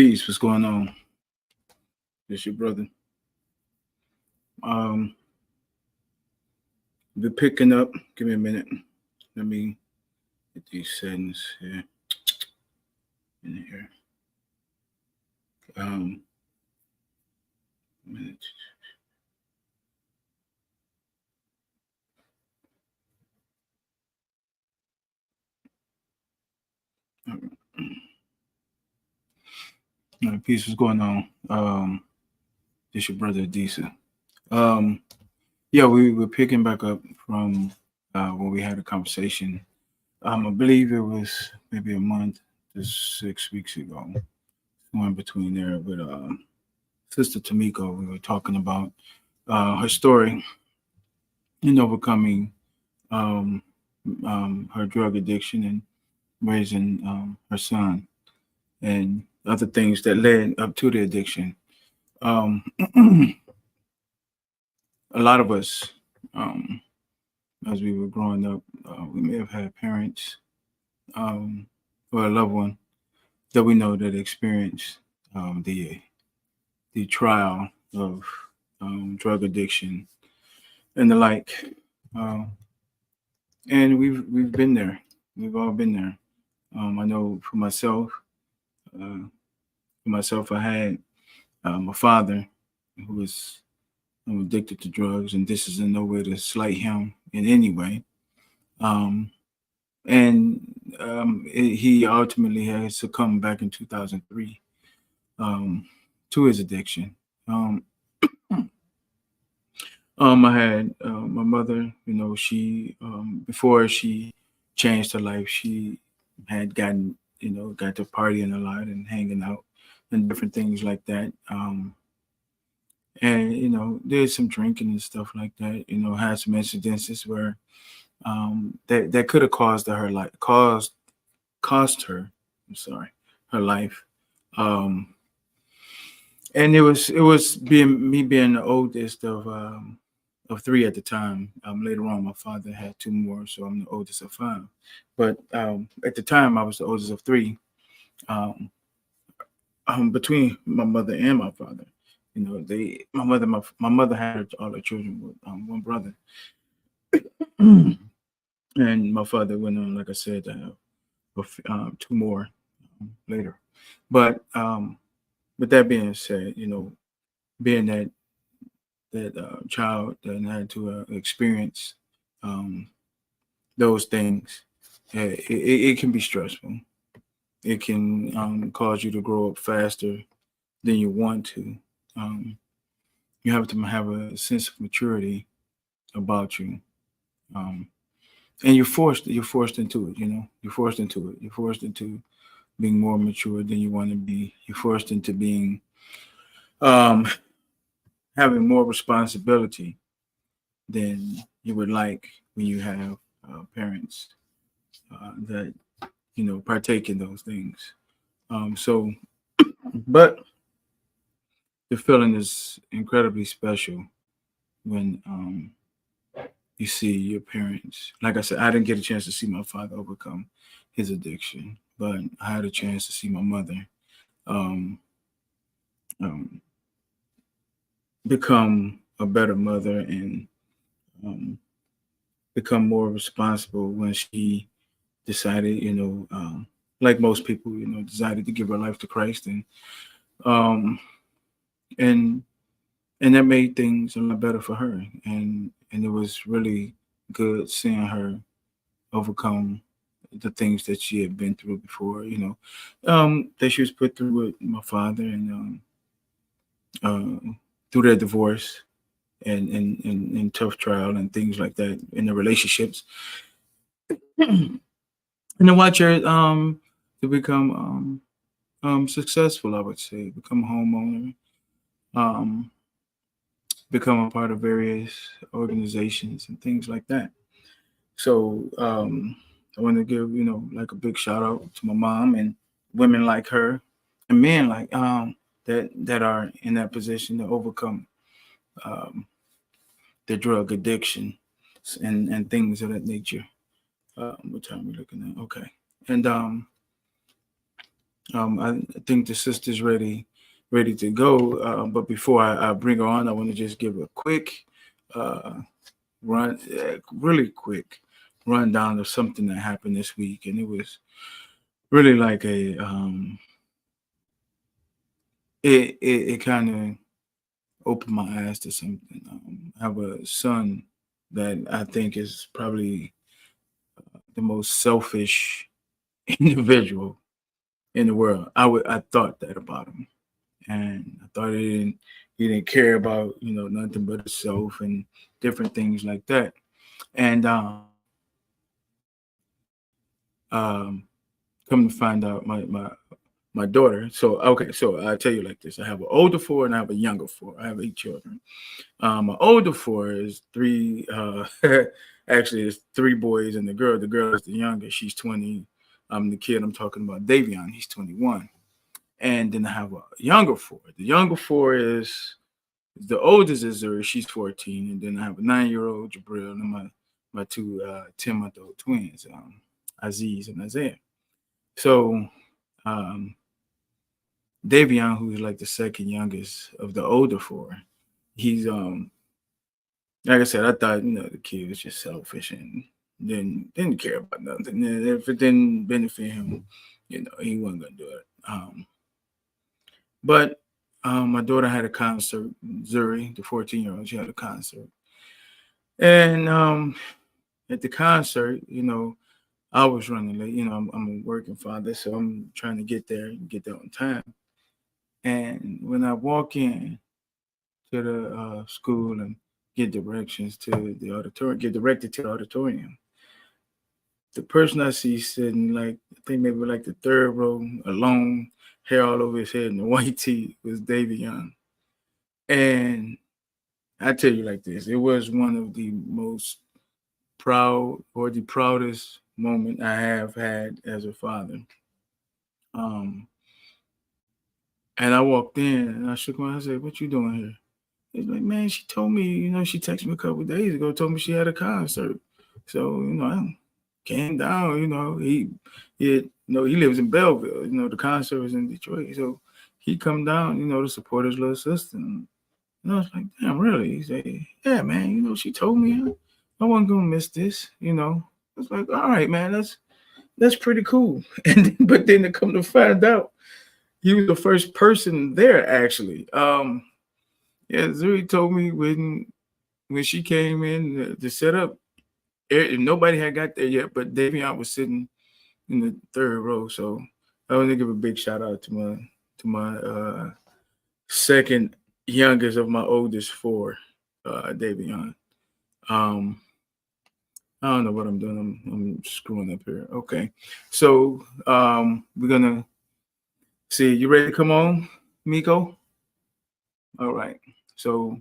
Peace, what's going on? This your brother. Um, be picking up. Give me a minute. Let me get these settings here in here. Um, minute. All right, peace, what's going on? This your brother Adisa. Um, yeah, we were picking back up from when we had a conversation. I believe it was maybe a month to 6 weeks ago. One between there with Sister Tamiko. We were talking about her story in overcoming um, her drug addiction and raising her son and other things that led up to the addiction. Um, a lot of us, um, as we were growing up, we may have had parents um, or a loved one that we know that experienced the trial of drug addiction and the like. Uh, and we've been there. We've all been there. I know uh, for myself, I had a father who was addicted to drugs, and this is in no way to slight him in any way. Um, and he ultimately had succumbed back in 2003 to his addiction. Um, I had my mother. She before she changed her life, she had got to partying a lot and hanging out and different things like that. And there's some drinking and stuff like that. Had some incidences where that could have caused her life, cost her. I'm sorry, her life. Um, and it was being the oldest of three at the time. Later on, my father had two more, so I'm the oldest of five. But at the time, I was the oldest of three. Um, Between my mother and my father, my mother had all her children with one brother, and my father went on, like I said, two more later. But with that being said, being that child that had to experience um, those things, it can be stressful. It can cause you to grow up faster than you want to. Um, you have to have a sense of maturity about you, um, and you're forced into it. You're forced into it. You're forced into being more mature than you want to be. You're forced into being um, having more responsibility than you would like when you have parents that partake in those things. So, but the feeling is incredibly special when you see your parents. Like I said, I didn't get a chance to see my father overcome his addiction, but I had a chance to see my mother um, um, become a better mother and um, become more responsible when she decided, like most people, decided to give her life to Christ, um, and and that made things a lot better for her, and it was really good seeing her overcome the things that she had been through before, that she was put through with my father and through their divorce and tough trial and things like that in the relationships, and to watch her to become successful, I would say, become a homeowner, um, become a part of various organizations and things like that. So I want to give like a big shout out to my mom and women like her and men like that are in that position to overcome um, their drug addiction and things of that nature. What time are we looking at? Okay, and I think the sister's ready to go. But before I bring her on, I want to just give a quick uh, really quick rundown of something that happened this week, and it was really like it kind of opened my eyes to something. I have a son that I think is probably the most selfish individual in the world. I thought that about him, and I thought he didn't care about nothing but himself and different things like that. And um, come to find out, my daughter. So okay, so I tell you like this: I have an older four and I have a younger four. I have 8 children. My older four is three. Actually, it's 3 boys and the girl. The girl is the youngest. She's 20. The kid I'm talking about, Davion. He's 21. And then I have a younger four. The younger four is the oldest is Zuri. She's 14. And then I have a 9-year-old Jabril and my two 10-month-old twins, Aziz and Isaiah. So um, Davion, who's like the second youngest of the older four, he's like I said, I thought the kid was just selfish and didn't care about nothing. And if it didn't benefit him, he wasn't gonna do it. But my daughter had a concert. Zuri, the 14-year-old, she had a concert, and at the concert, I was running late. I'm a working father, so I'm trying to get there on time. And when I walk in to the school and get directions to the auditorium, get directed to the auditorium, the person I see sitting like I think maybe like the third row, alone, hair all over his head, and a white tee was Davion. And I tell you like this, it was one of the most proud or the proudest moment I have had as a father. Um, and I walked in and I shook my head. I said, "What you doing here?" He's like, "Man, she told me, she texted me a couple of days ago, told me she had a concert. So, I came down, he lives in Belleville, the concert was in Detroit. So he come down, to support his little sister. And I was like, damn, really? He said, yeah, man, she told me I wasn't gonna miss this. I was like, all right, man, that's pretty cool. But then to come to find out, he was the first person there actually. Yeah, Zuri told me when she came in to set up, nobody had got there yet, but Davion was sitting in the third row. So I want to give a big shout out to my second youngest of my oldest four, Davion. Um, I don't know what I'm doing. I'm screwing up here. Okay, so we're gonna see. You ready to come on, Miko? All right. So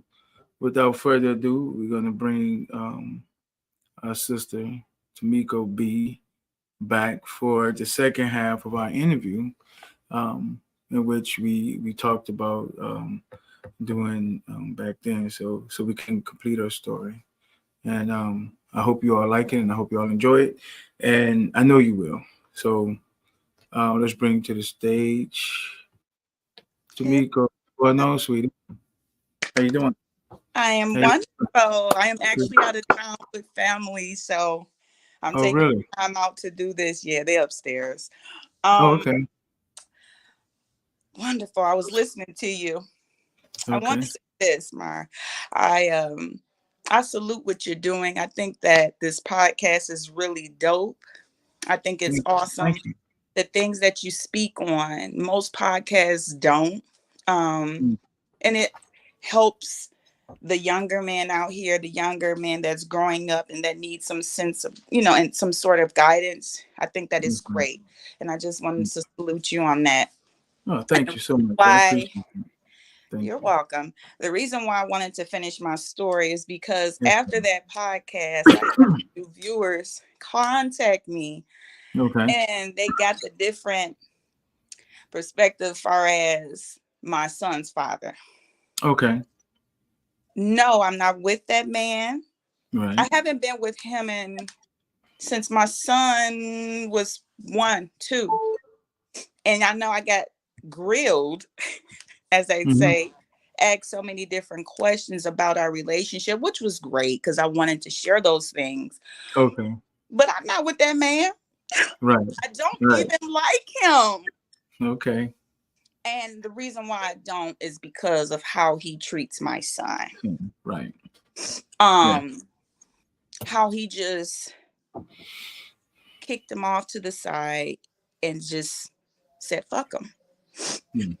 without further ado, we're gonna bring our sister Miko B back for the second half of our interview, in which we talked about doing back then, so we can complete our story. And I hope you all like it, and I hope you all enjoy it, and I know you will. So let's bring to the stage Hey, Tamiko. Well, no, sweetie, how you doing? I am How you- wonderful. I am actually out of town with family, so I'm Oh, taking really? time out to do this. Yeah, they're upstairs. Oh, Um, okay, Wonderful. I was listening to you. I want okay. to say this, Mar. I um I salute what you're doing. I think that this podcast is really dope. I think it's Thank awesome. you. The things that you speak on, most podcasts don't. Um, Mm, and it helps the younger man out here, the younger man that's growing up and that needs some sense of, and some sort of guidance. I think that is mhm. great. And I just wanted to salute you on that. Oh, thank And you so much. I why appreciate it. Thank you're you. welcome. The reason why I wanted to finish my story is because Yes, after that podcast, I had a few viewers contact me okay. and they got the different perspective far as my son's father. Okay. No, I'm not with that man. Right. I haven't been with him since my son was 1, 2. And I know I got grilled, as they Hmm. say, asked so many different questions about our relationship, which was great because I wanted to share those things. Okay. But I'm not with that man. Right. I don't Right. even like him. Okay. And the reason why I don't is because of how he treats my son. Right. Yeah. Um, how he just kicked him off to the side and just said, fuck him. Yeah.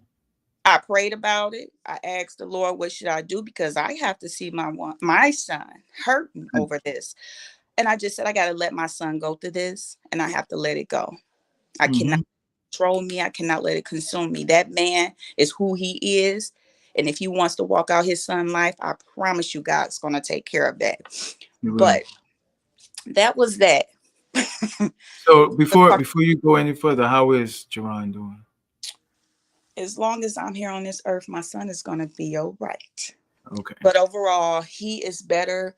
I prayed about it. I asked the Lord, what should I do? Because I have to see my son hurting over this. And I just said, I got to let my son go through this and I have to let it go. I cannot Mm-hmm. control me. I cannot let it consume me. That man is who he is. And if he wants to walk out his son life, I promise you God's going to take care of that. You will. But that was that. So before you go any further, how is Jerron doing? As long as I'm here on this earth, my son is going to be all right. Okay. But overall, he is better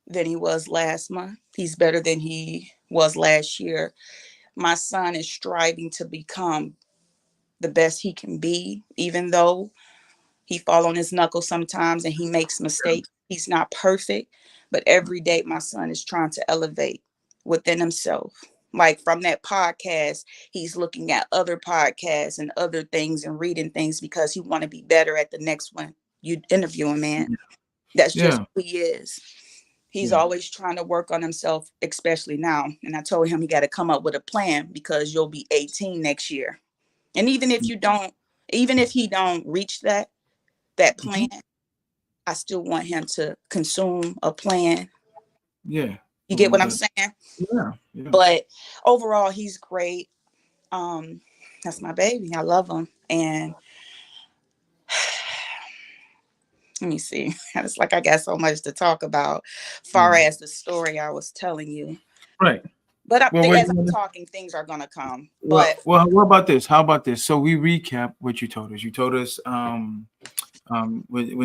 than he was last month. He's better than he was last year. My son is striving to become the best he can be, even though he fall on his knuckles sometimes and he makes mistakes. He's not perfect, but every day my son is trying to elevate within himself. Like from that podcast, he's looking at other podcasts and other things and reading things because he want to be better at the next one you interview him, man. That's just Yeah. who he is. He's Yeah. always trying to work on himself, especially now. And I told him he got to come up with a plan because you'll be 18 next year. And even if he don't reach that plan, Mm-hmm. I still want him to consume a plan. Yeah. You get what I'm That, saying? yeah. Yeah. But overall, he's great. Um, that's my baby. I love him. And let me see. It's like I got so much to talk about, far Yeah. as the story I was telling you. Right. But I Well, think what as you I'm want? talking, things are gonna come. Well, But well, what about this? How about this? So we recap what you told us. You told us when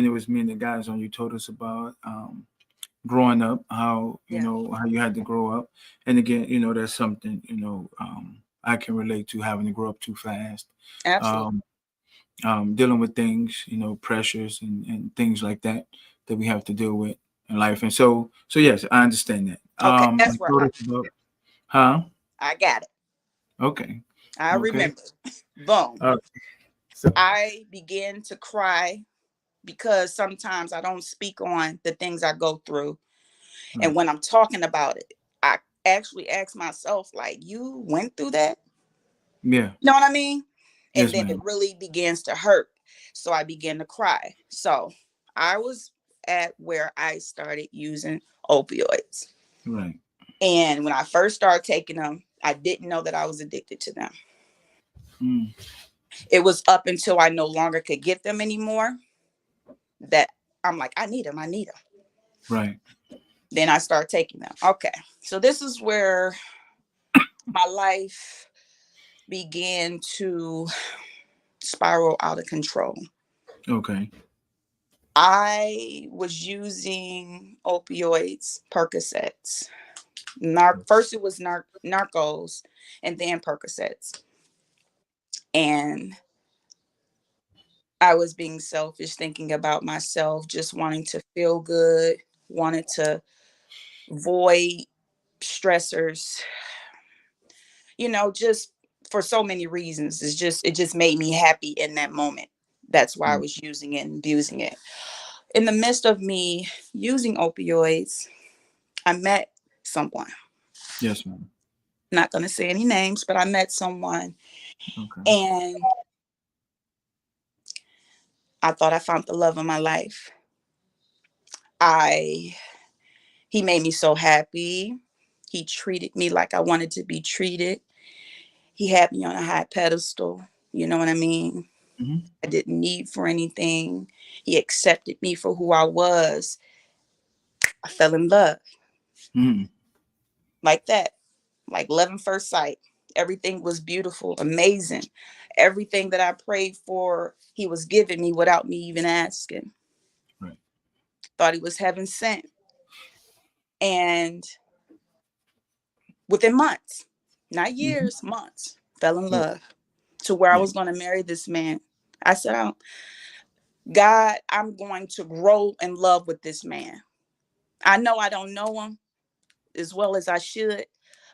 it was me and the guys on, you told us about growing up, how yeah, how you had to grow up, and again, that's something I can relate to, having to grow up too fast, absolutely. um, dealing with things, pressures and things like that that we have to deal with in life, and so yes, I understand that. Okay, You that's where told us about, huh? I got it. Okay, I okay. remember. Boom. Uh, so I began to cry because sometimes I don't speak on the things I go through. And right, when I'm talking about it, I actually ask myself, like, you went through that? yeah, You know what I mean? And yes, then it ma'am. really begins to hurt. So I began to cry. So I was at where I started using opioids. Right. And when I first started taking them, I didn't know that I was addicted to them. Mm, It was up until I no longer could get them anymore that I'm like, I need them. I need them. right. Then I start taking them. Okay. So this is where my life began to spiral out of control. Okay. I was using opioids, Percocets. First it was Narcos and then Percocets. And I was being selfish, thinking about myself, just wanting to feel good, wanted to void stressors, just for so many reasons. It just made me happy in that moment. That's why I Right. was using it and abusing it. In the midst of me using opioids, I met someone. Yes, ma'am. Not going to say any names, but I met someone Okay. and I thought I found the love of my life. I He made me so happy. He treated me like I wanted to be treated. He had me on a high pedestal. You know what I mean? Hmm. I didn't need for anything. He accepted me for who I was. I fell in love Hmm. like that, like love at first sight. Everything was beautiful, amazing. Everything that I prayed for, he was giving me without me even asking. Right. Thought he was heaven sent. And within months, not Hmm. years, months, fell in Oh, love to where I yeah. was going to marry this man. I said, oh, God, I'm going to grow in love with this man. I know I don't know him as well as I should,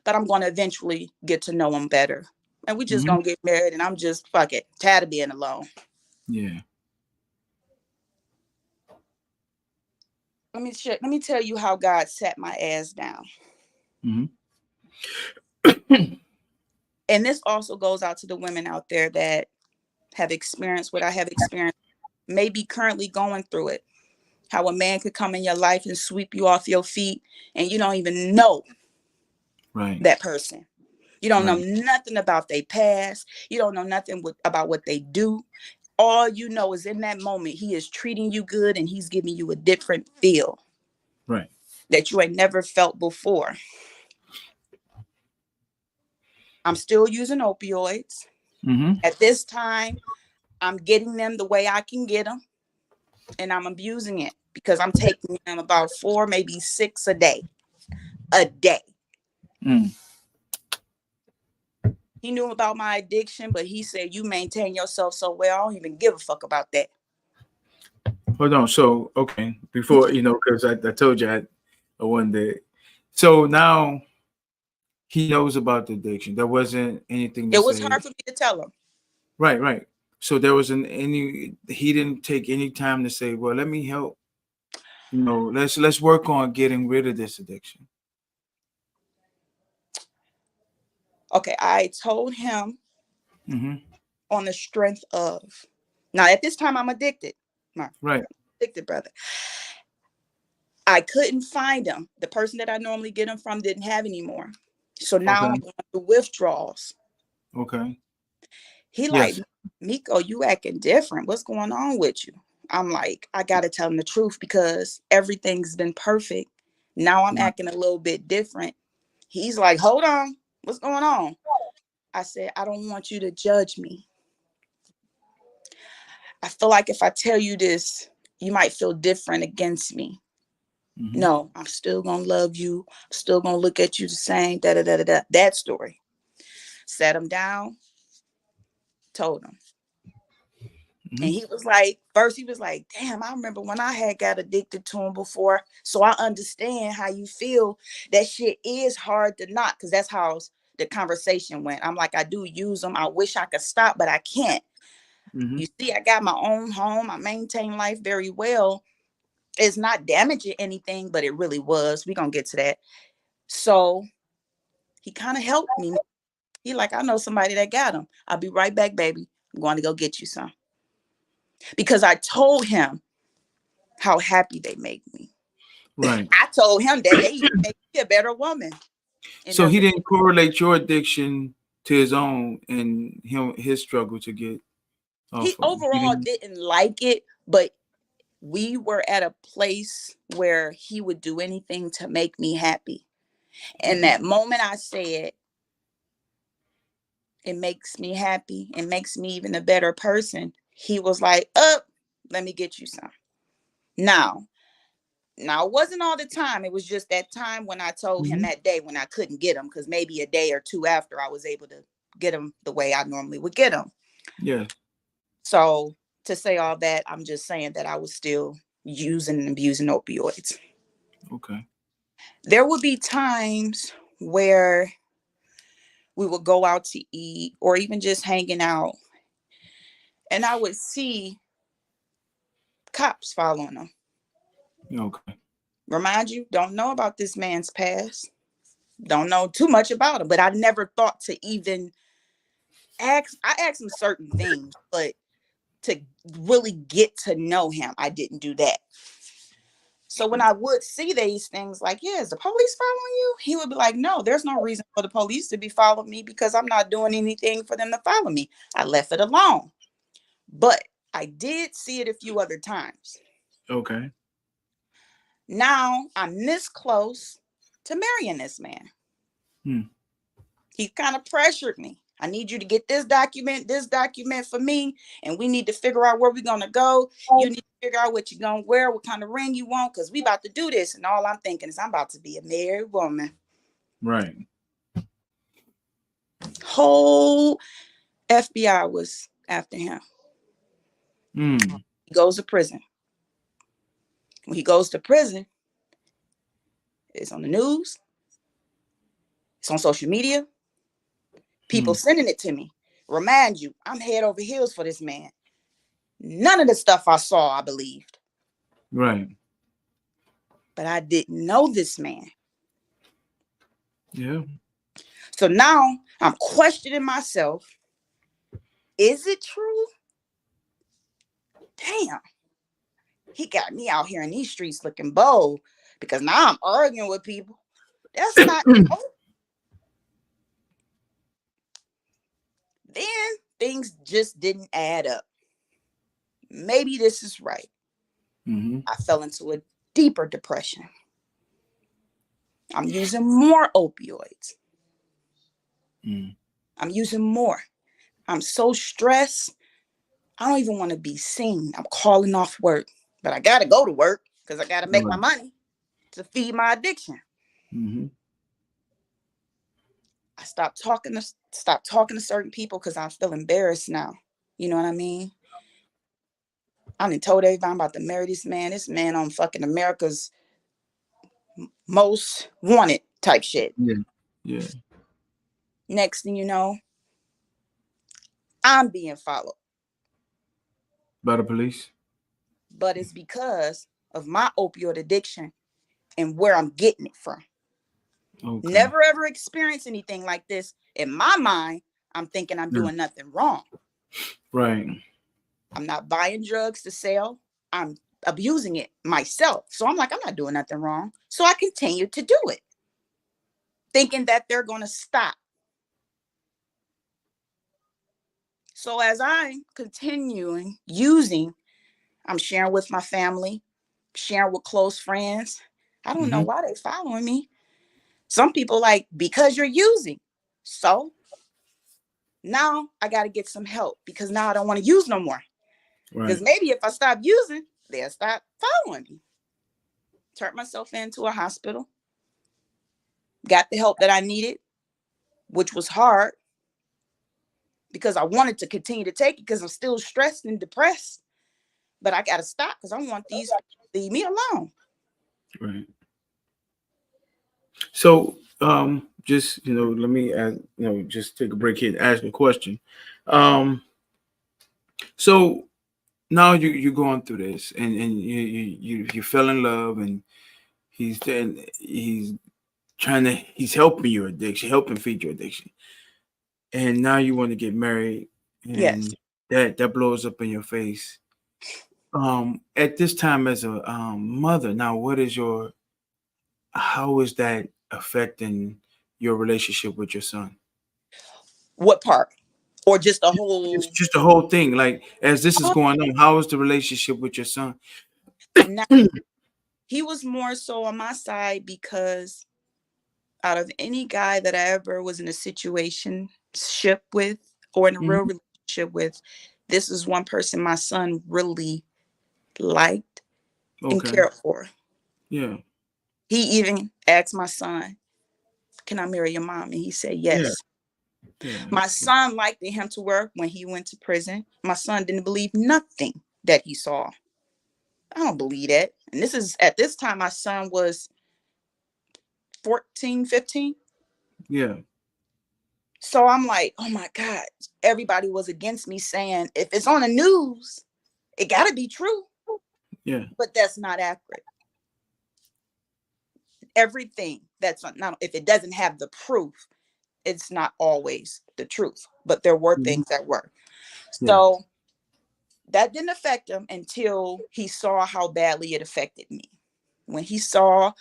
but I'm going to eventually get to know him better. And we just Hmm. going to get married, and I'm just, fuck it, tired of being alone. Yeah. Let me tell you how God sat my ass down. Hmm. And this also goes out to the women out there that have experienced what I have experienced, maybe currently going through it. How a man could come in your life and sweep you off your feet, and you don't even know Right. that person. You don't know Right. nothing about their past. You don't know nothing about what they do. All you know is in that moment, he is treating you good and he's giving you a different feel Right. that you ain't never felt before. I'm still using opioids. Hmm. At this time, I'm getting them the way I can get them, and I'm abusing it because I'm taking them about 4, maybe 6 a day. A day. Mm. He knew about my addiction, but he said, you maintain yourself so well, I don't even give a fuck about that. Hold on. So, okay, before because I told you I wanted to. So now he knows about the addiction. There wasn't anything to It was say. hard for me to tell him. Right. Right. So there wasn't any. He didn't take any time to say, "Well, let me help." Let's work on getting rid of this addiction. Okay, I told him Hmm. on the strength of, now at this time I'm addicted. I'm Right. addicted, brother. I couldn't find him. The person that I normally get him from didn't have any more. So now I'm Okay. going through withdrawals. Okay. He like, Yes. Miko, you acting different. What's going on with you? I'm like, I gotta tell him the truth because everything's been perfect. Now I'm Right. acting a little bit different. He's like, hold on, what's going on? I said, I don't want you to judge me. I feel like if I tell you this, you might feel different against me. Hmm. No, I'm still gonna love you. I'm still gonna look at you the same. Da da da da da. That story. Sat him down, told him. And Hmm. he was like, first he was like, damn, I remember when I had got addicted to him before. So I understand how you feel. That shit is hard to not, because that's how the conversation went. I'm like, I do use them. I wish I could stop, but I can't. Hmm. You see, I got my own home. I maintain life very well. It's not damaging anything, but it really was. We're gonna get to that. So he kind of helped me. He like, I know somebody that got him. I'll be right back, baby. I'm going to go get you some. Because I told him how happy they make me. Right. I told him that they even make me a better woman. And So their he didn't correlate your addiction to his own and his struggle to get he off of it. He overall didn't. didn't like it, but we were at a place where he would do anything to make me happy. And Okay. that moment I said, it makes me happy, it makes me even a better person. He was like, let me get you some. Now, Now, it wasn't all the time. It was just that time when I told him Hmm. that day when I couldn't get him, because maybe a day or two after I was able to get him the way I normally would get him. Yeah. So, to say all that, I'm just saying that I was still using and abusing opioids. Okay. There would be times where we would go out to eat or even just hanging out, and I would see cops following him. Okay. Remind you, don't know about this man's past, don't know too much about him, but I never thought to even I asked him certain things, but to really get to know him, I didn't do that. So when I would see these things like, yeah, is the police following you? He would be like, no, there's no reason for the police to be following me because I'm not doing anything for them to follow me. I left it alone. But I did see it a few other times. Okay. Now I'm this close to marrying this man. Hmm. He kind of pressured me. I need you to get this document for me, and we need to figure out where we're gonna go. You need to figure out what you're gonna wear, what kind of ring you want, because we about to do this. And all I'm thinking is I'm about to be a married woman. Right. Whole FBI was after him. Mm. He goes to prison. When he goes to prison, it's on the news, it's on social media, people Mm. sending it to me. Remind you, I'm head over heels for this man. None of the stuff I saw, I believed. Right. But I didn't know this man. Yeah. So now I'm questioning myself. Is it true? Damn, he got me out here in these streets looking bold because now I'm arguing with people. That's not. Oh, then things just didn't add up. Maybe this is right. Mm-hmm. I fell into a deeper depression. I'm using more opioids. Mm. I'm using more. I'm so stressed. I don't even want to be seen. I'm calling off work, but I got to go to work because I got to make my Right. money to feed my addiction. Mm-hmm. I stopped talking to certain people because I feel embarrassed now. You know what I mean? I done told everybody I'm about to marry this man. This man on fucking America's most wanted type shit. Yeah. Yeah. Next thing you know, I'm being followed. By the police. But it's because of my opioid addiction and where I'm getting it from. Okay. Never ever experienced anything like this. In my mind, I'm thinking I'm Yeah. doing nothing wrong. Right. I'm not buying drugs to sell. I'm abusing it myself. So I'm like, I'm not doing nothing wrong. So I continue to do it, thinking that they're going to stop. So as I'm continuing using, I'm sharing with my family, sharing with close friends. I don't know Mm-hmm. why they following me. Some people like, because you're using. So now I got to get some help because now I don't want to use no more. Because Right. maybe if I stop using, they'll stop following me. Turned myself into a hospital, got the help that I needed, which was hard because I wanted to continue to take it because I'm still stressed and depressed. But I got to stop because I want these people to leave me alone. Right. So, just let me ask, just take a break here and ask a question. Um, so now you're going through this, and you fell in love, and he's he's helping your addiction, helping feed your addiction, and now you want to get married, Yes. and that blows up in your face. At this time as a mother, now how is that affecting your relationship with your son? What part? Or just a Just whole. just the whole thing. Like as this is Oh, going on, how is the relationship with your son? now, he was more so on my side because out of any guy that I ever was in a situation ship with or in a real Mhm. relationship with, this is one person my son really liked and Okay. cared for. Yeah. He even asked my son, "Can I marry your mom?" And he said Yeah. yes. Yeah. My son liked him to work when he went to prison. My son didn't believe nothing that he saw. I don't believe that. And this is at this time, my son was 14, 15. Yeah. So I'm like, oh my God, everybody was against me saying, if it's on the news, it got to be true. Yeah. But that's not accurate. Everything that's not, if it doesn't have the proof, it's not always the truth. But there were Mhm. things that were. Yeah. So that didn't affect him until he saw how badly it affected me. When he saw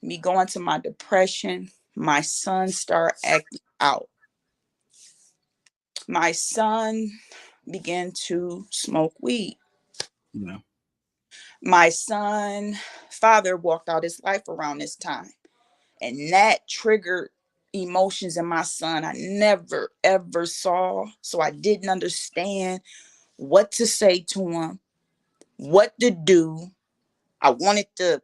me going to my depression, my son started acting out. My son began to smoke weed. Yeah. My son father walked out his life around this time, and that triggered emotions in my son I never ever saw. So I didn't understand what to say to him, what to do. I wanted to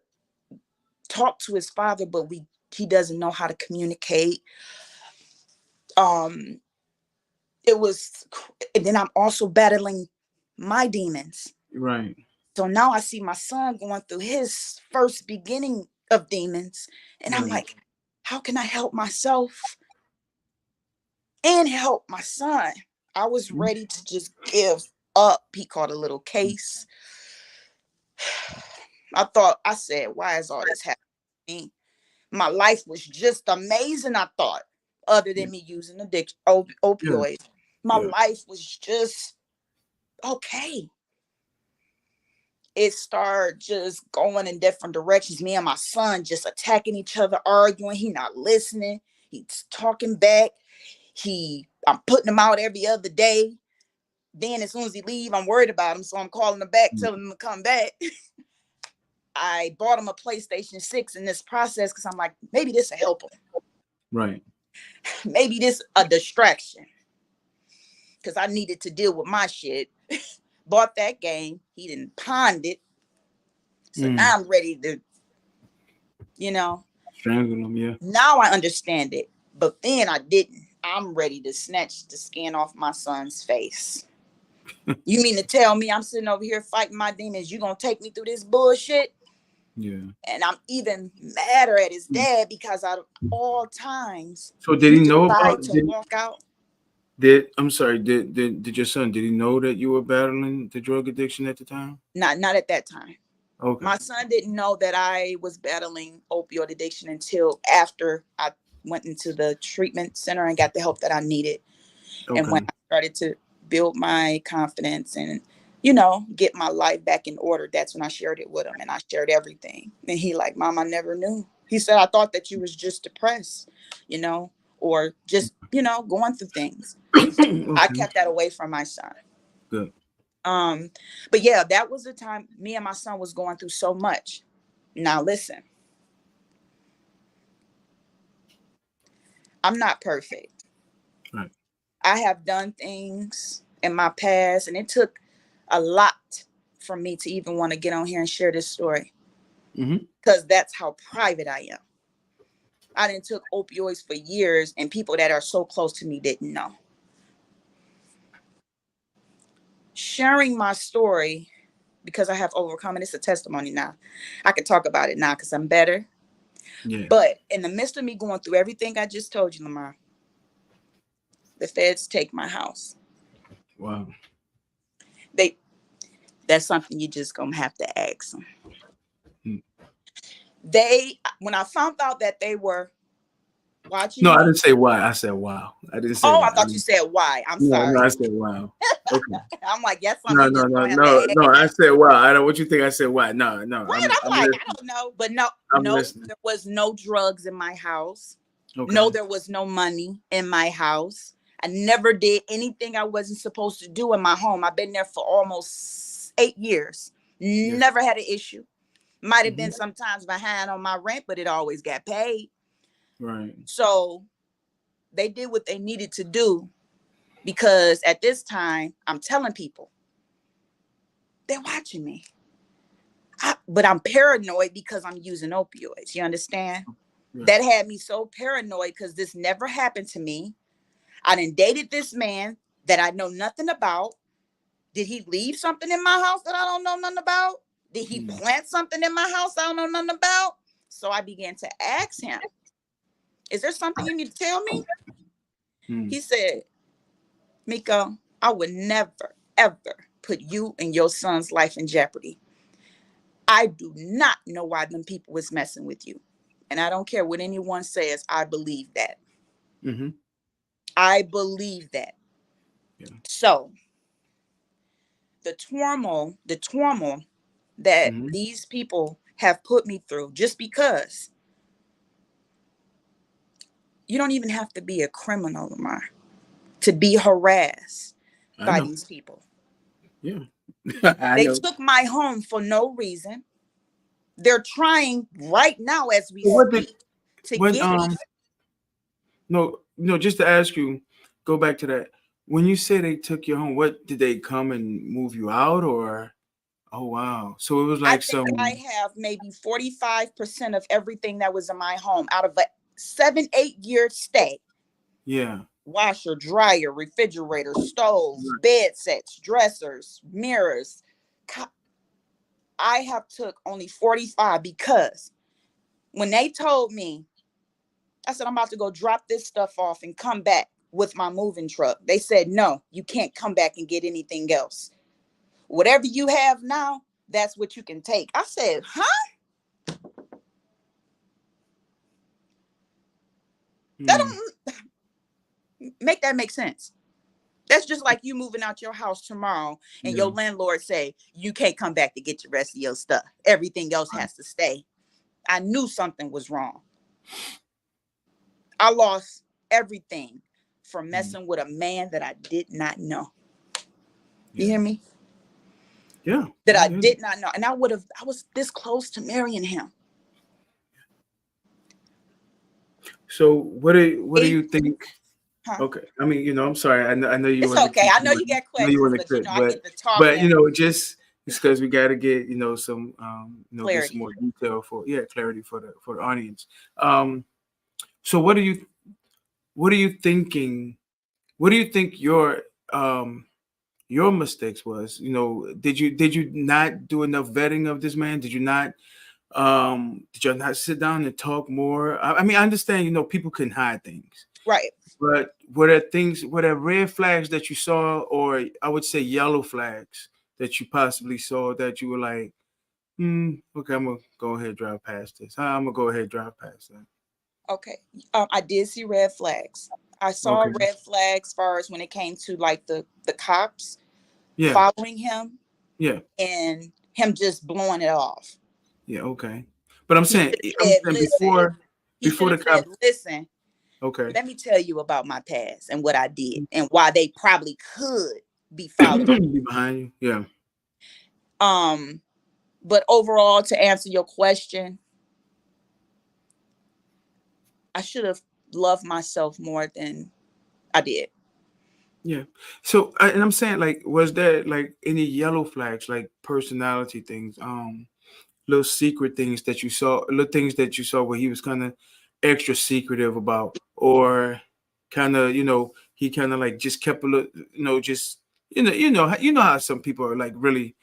talk to his father, but we he doesn't know how to communicate. Um it was, and then I'm also battling my demons. Right. So now I see my son going through his first beginning of demons. And I'm Right. like, how can I help myself and help my son? I was Mhm. ready to just give up. He caught a little case. I said, why is all this happening? My life was just amazing, I thought, other Yeah. than me using Yeah. opioids. My Yeah. life was just okay. It started just going in different directions. Me and my son just attacking each other, arguing. He not listening. He's talking back. I'm putting him out every other day. Then as soon as he leave, I'm worried about him. So I'm calling him back, Mm. telling him to come back. I bought him a PlayStation 6 in this process because I'm like, maybe this will help him. Right. Maybe this a distraction. Because I needed to deal with my shit. Bought that game. He didn't pawned it. So Mm. now I'm ready to, you know, Strangle them. Yeah. now I understand it. But then I didn't. I'm ready to snatch the skin off my son's face. You mean to tell me I'm sitting over here fighting my demons? You gonna take me through this bullshit? Yeah. And I'm even madder at his Mm. dad because out of all times, So did he he know decided about to walk out. I'm sorry, did your son, did he know that you were battling the drug addiction at the time? Not at that time. Okay. My son didn't know that I was battling opioid addiction until after I went into the treatment center and got the help that I needed. And when Okay. I started to build my confidence and, get my life back in order, that's when I shared it with him and I shared everything. And he like, Mom, I never knew. He said, I thought that you was just depressed, or just, going through things. I Okay. kept that away from my son. Good. Um, but yeah, that was the time me and my son was going through so much. Now listen, I'm not perfect. Right. I have done things in my past, and it took a lot for me to even want to get on here and share this story Mm-hmm. because that's how private I am. I didn't took opioids for years, and people that are so close to me didn't know. Sharing my story because I have overcome it. It's a testimony now. I can talk about it now because I'm better. Yeah. But in the midst of me going through everything I just told you, Lamar, the feds take my house. Wow. They That's something you just gonna have to ask them. Mm. When I found out that they were No, watching I me. didn't say why. I said wow. I didn't say Oh, I that. thought you said why. I'm No, no, sorry. I said wow. Okay. I'm like, that's something No, you no, just no, gonna have to no, ask no. I them. said wow. I know what you think. I said why. No, no. Right. I'm I'm like, I listening. don't know. But no, I'm no, listening. there was no drugs in my house. No, Okay. there was no money in my house. I never did anything I wasn't supposed to do in my home. I've been there for almost 8 years. Yeah. Never had an issue. Might have Hmm. been sometimes behind on my rent, but it always got paid. Right. So they did what they needed to do because at this time, I'm telling people, they're watching me. But I'm paranoid because I'm using opioids. You understand? Yeah. That had me so paranoid because this never happened to me. I done dated this man that I know nothing about. Did he leave something in my house that I don't know nothing about? Did he Mm. plant something in my house I don't know nothing about? So I began to ask him, is there something you need to tell me? Mm. He said, Miko, I would never, ever put you and your son's life in jeopardy. I do not know why them people was messing with you. And I don't care what anyone says, I believe that. Mm-hmm. I believe that. Yeah. So the turmoil that Mm-hmm. these people have put me through, just because you don't even have to be a criminal, Lamar, to be harassed I by know. these people. Yeah. I They know. took my home for no reason. They're trying right now as we So what did speak to what get me. no, no, just to ask you, go back to that. When you say they took you home, what did they come and move you out or oh wow. So it was I like think I some have maybe 45% of everything that was in my home out of a 7, 8 year stay. yeah. washer, dryer, refrigerator, stove, bed sets, dressers, mirrors. I have took only 45 because when they told me, I said, I'm about to go drop this stuff off and come back with my moving truck. They said, no, you can't come back and get anything else. Whatever you have now, that's what you can take. I said, huh? That don't make that make sense. That's just like you moving out your house tomorrow and Yeah. your landlord say, you can't come back to get the rest of your stuff. Everything else has to stay. I knew something was wrong. I lost everything for messing with a man that I did not know. You Yeah. hear me? Yeah. That I Yeah. did not know. And I was this close to marrying him. So what do It, you think? huh? Okay. I mean, I'm sorry. I know you It's want to okay. keep I know going. you got I know you questions, want to but you quit, know, I get to but talking just it's because we got to get some get some clarity. more detail for clarity for the audience. So what are you thinking? What do you think your mistakes was? Did you not do enough vetting of this man? Did you not sit down and talk more? I mean, I understand, people can hide things, Right. but were there red flags that you saw, or I would say yellow flags that you possibly saw that you were like, okay, I'm gonna go ahead and drive past this. I'm gonna go ahead and drive past that. Okay. I did see red flags. I saw Okay. red flags as far as when it came to like the cops Yeah. following him Yeah. and him just blowing it off. Yeah. Okay. But I'm He saying, should have said, listen. He should before the have said, cop. listen, Okay. let me tell you about my past and what I did and why they probably could be following. Be behind you. Yeah. Um, but overall, to answer your question, I should have loved myself more than I did. Yeah. So, and I'm saying, like, was there like any yellow flags, like personality things, little secret things that you saw, little things that you saw where he was kind of extra secretive about, or kind of, he kind of like just kept a little, just, how some people are like really,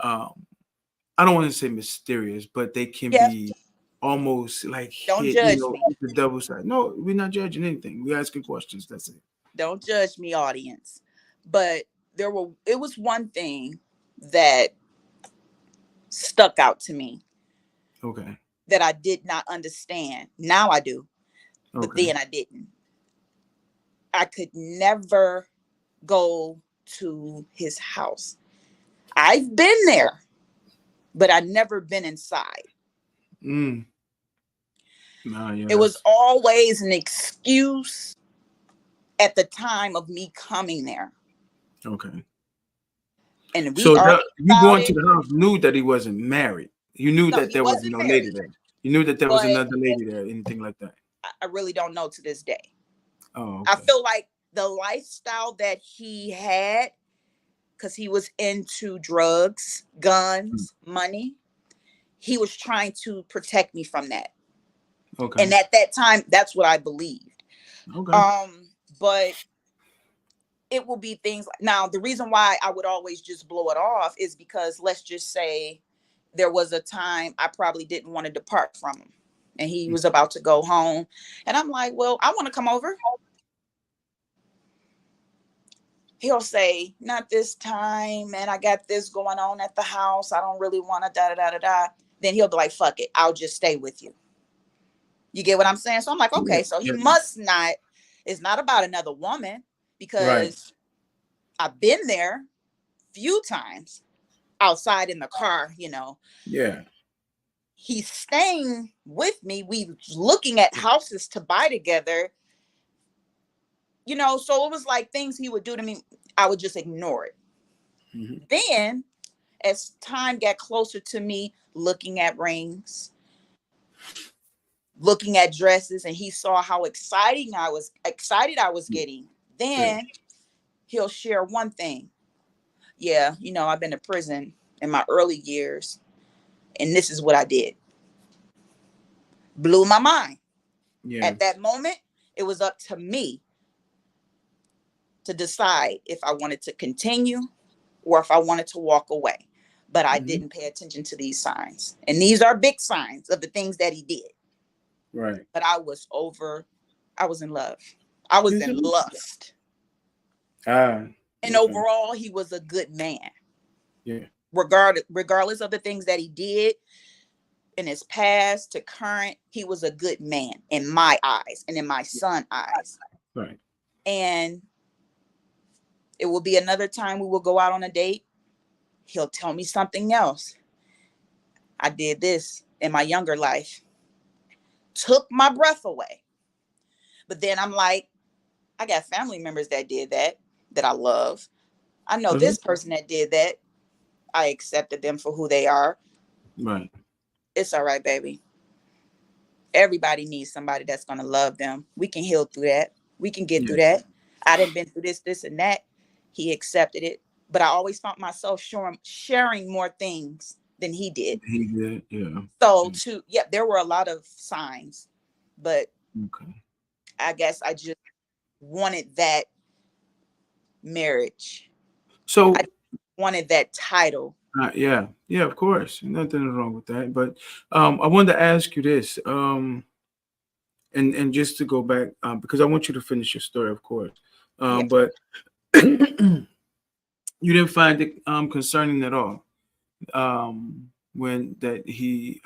I don't want to say mysterious, but they can Yeah, be almost like don't hit, judge me. the double side. No, we're not judging anything. We're asking questions. That's it. Don't judge me, audience. But it was one thing that stuck out to me Okay. that I did not understand. Now I do, but Okay. then I didn't. I could never go to his house. I've been there, but I never been inside. Mm. No, yeah, It was that's always an excuse at the time of me coming there. okay. And we So argued you about going to it. the house knew that he wasn't married. You knew No, that he there was wasn't no lady married, there. You knew that there was but another lady there, anything like that. I really don't know to this day. Oh, I okay. feel like the lifestyle that he had, because he was into drugs, Mm. guns, money, he was trying to protect me from that. Okay. And at that time, that's what I believed. Okay. But it will be things like, now the reason why I would always just blow it off is because let's just say there was a time I probably didn't want to depart from him and he Mm. was about to go home and I'm like, well, I want to come over. He'll say, not this time, man, I got this going on at the house, I don't really want to da da da da da. Then he'll be like, fuck it, I'll just stay with you. You get what I'm saying? So I'm like, Yeah. okay, so he Yeah. must not, it's not about another woman Right. because I've been there few times outside in the car, Yeah. he's staying with me. We looking at houses to buy together, so it was like things he would do to me, I would just ignore it. Hmm. Then as time got closer to me looking at rings, looking at dresses, and he saw how excited I was getting, Yeah. then he'll share one thing. Yeah, I've been to prison in my early years, and this is what I did. Blew my mind. Yeah. At that moment, it was up to me to decide if I wanted to continue or if I wanted to walk away. But I Hmm. didn't pay attention to these signs. And these are big signs of the things that he did. Right. But I was in love. I was Is in it? lust. Ah, And okay. overall, he was a good man. Yeah. Regardless of the things that he did in his past to current, he was a good man in my eyes and in my son's eyes. Right. And it will be another time we will go out on a date. He'll tell me something else. I did this in my younger life. Took my breath away. But then I'm like, I got family members that did that I love. I know Uh-huh. this person that did that. I accepted them for who they are. Right. It's all right, baby. Everybody needs somebody that's going to love them. We can heal through that. We can get Yeah. through that. I didn't been through this, and that. He accepted it. But I always found myself sharing more things than he did. He did. Yeah. So, Yeah. yeah, there were a lot of signs, but Okay. I guess I just wanted that marriage. I So, wanted that title. yeah, yeah, of course, nothing wrong with that. But I wanted to ask you this, and just to go back, because I want you to finish your story, of course. Yeah. But you didn't find it concerning at all when that he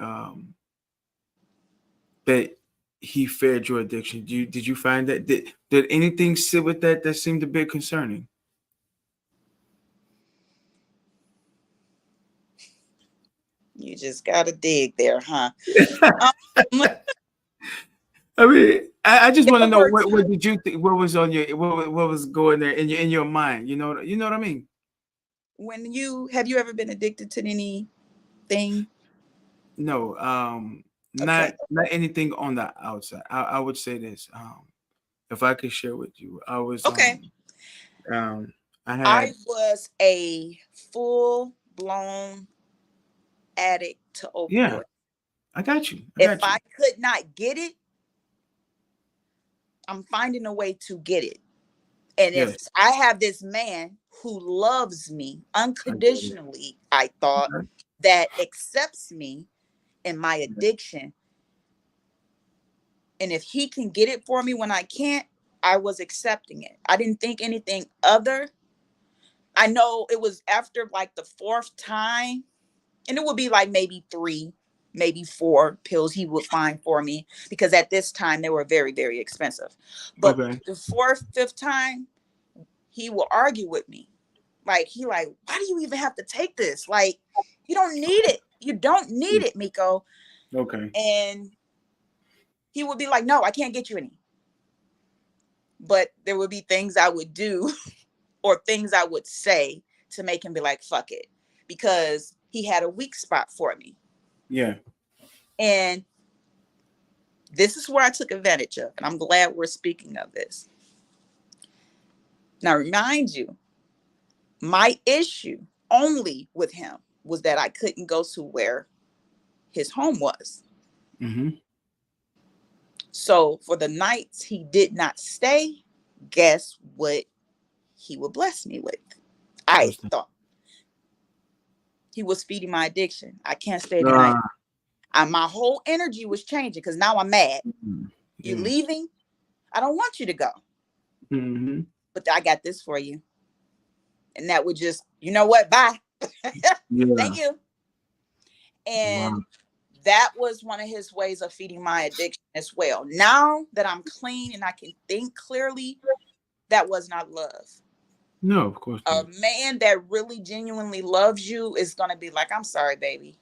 fed your addiction. Did you find that did anything sit with that seemed a bit concerning? You just got to dig there, huh? Um, I mean, I just want to there know were what times did you think? What was on your what was going there in your mind? You know what I mean? when you ever been addicted to anything? No, Okay. not anything on the outside. I would say this. If I could share with you, Okay. um I I had was a full blown addict to yeah. opioid. I got you. I If got I you. could not get it, I'm finding a way to get it. And if Yes, I have this man who loves me I get it. unconditionally, I thought, Okay. that accepts me in my addiction, and if he can get it for me when I can't, I was accepting it. I didn't think anything other. I know it was after like the fourth time, and it would be like maybe three, maybe four pills he would find for me because at this time they were very, very expensive. But Okay. the fourth, fifth time, he will argue with me. Like why do you even have to take this? Like, you don't need it. You don't need it, Miko. Okay. And he would be like, no, I can't get you any. But there would be things I would do or things I would say to make him be like, fuck it. Because he had a weak spot for me. Yeah. And this is where I took advantage of. And I'm glad we're speaking of this. Now, remind you, my issue only with him was that I couldn't go to where his home was. Mm-hmm. So for the nights he did not stay, guess what he would bless me with? I What's that? thought he was feeding my addiction. I can't stay tonight. Uh, My whole energy was changing because now I'm mad. You yeah. leaving? I don't want you to go. Mm-hmm. But I got this for you. And that would just, you know what? Bye. Thank Yeah. you. And Wow. that was one of his ways of feeding my addiction as well. Now that I'm clean and I can think clearly, that was not love. No, of course A not. man that really genuinely loves you is going to be like, I'm sorry, baby.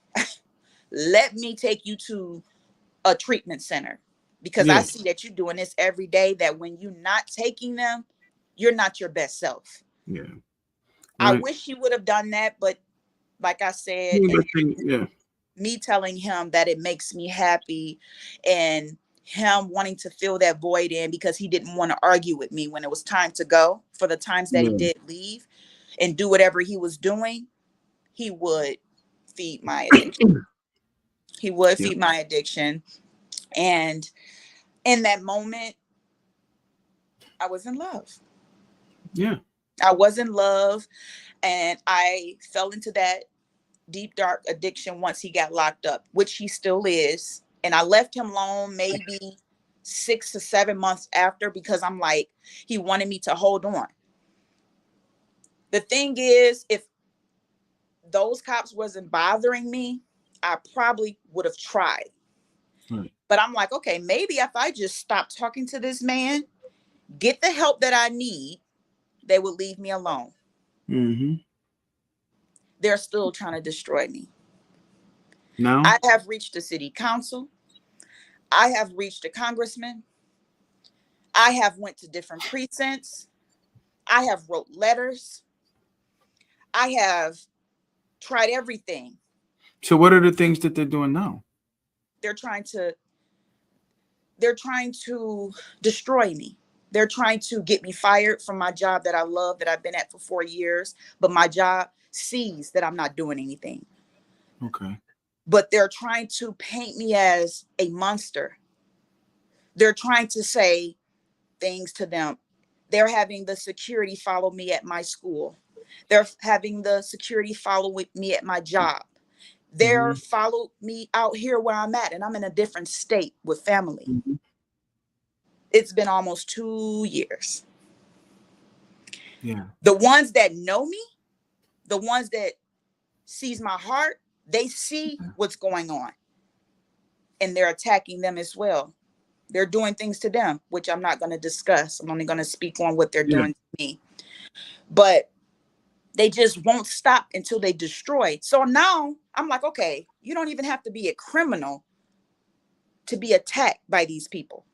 Let me take you to a treatment center because I Yeah. see that you're doing this every day, that when you're not taking them, you're not your best self. Yeah. I Right. wish you would have done that, but like I said, Yeah. and Yeah. me telling him that it makes me happy and him wanting to fill that void in because he didn't want to argue with me when it was time to go, for the times that he Yeah. did leave and do whatever he was doing, he would feed my addiction. He would Yeah. feed my addiction. And in that moment, I was in love. Yeah. I was in love, and I fell into that deep dark addiction once he got locked up, which he still is. And I left him alone maybe 6 to 7 months after, because I'm like, he wanted me to hold on. The thing is, if those cops wasn't bothering me, I probably would have tried. Right. But I'm like, okay, maybe if I just stop talking to this man, get the help that I need, they would leave me alone. Mm-hmm. They're still trying to destroy me. Now? I have reached the city council. I have reached a congressman. I have went to different precincts. I have wrote letters. I have tried everything. So what are the things that they're doing now? They're trying to they're trying to destroy me. They're trying to get me fired from my job that I love, that I've been at for 4 years, but my job sees that I'm not doing anything. Okay. But they're trying to paint me as a monster. They're trying to say things to them. They're having the security follow me at my school. They're having the security follow with me at my job. They're Mm-hmm. followed me out here where I'm at, and I'm in a different state with family. Mm-hmm. It's been almost 2 years. Yeah. The ones that know me, the ones that sees my heart, they see what's going on, and they're attacking them as well. They're doing things to them, which I'm not going to discuss. I'm only going to speak on what they're Yeah. doing to me. But they just won't stop until they destroy. So now I'm like, okay, you don't even have to be a criminal to be attacked by these people.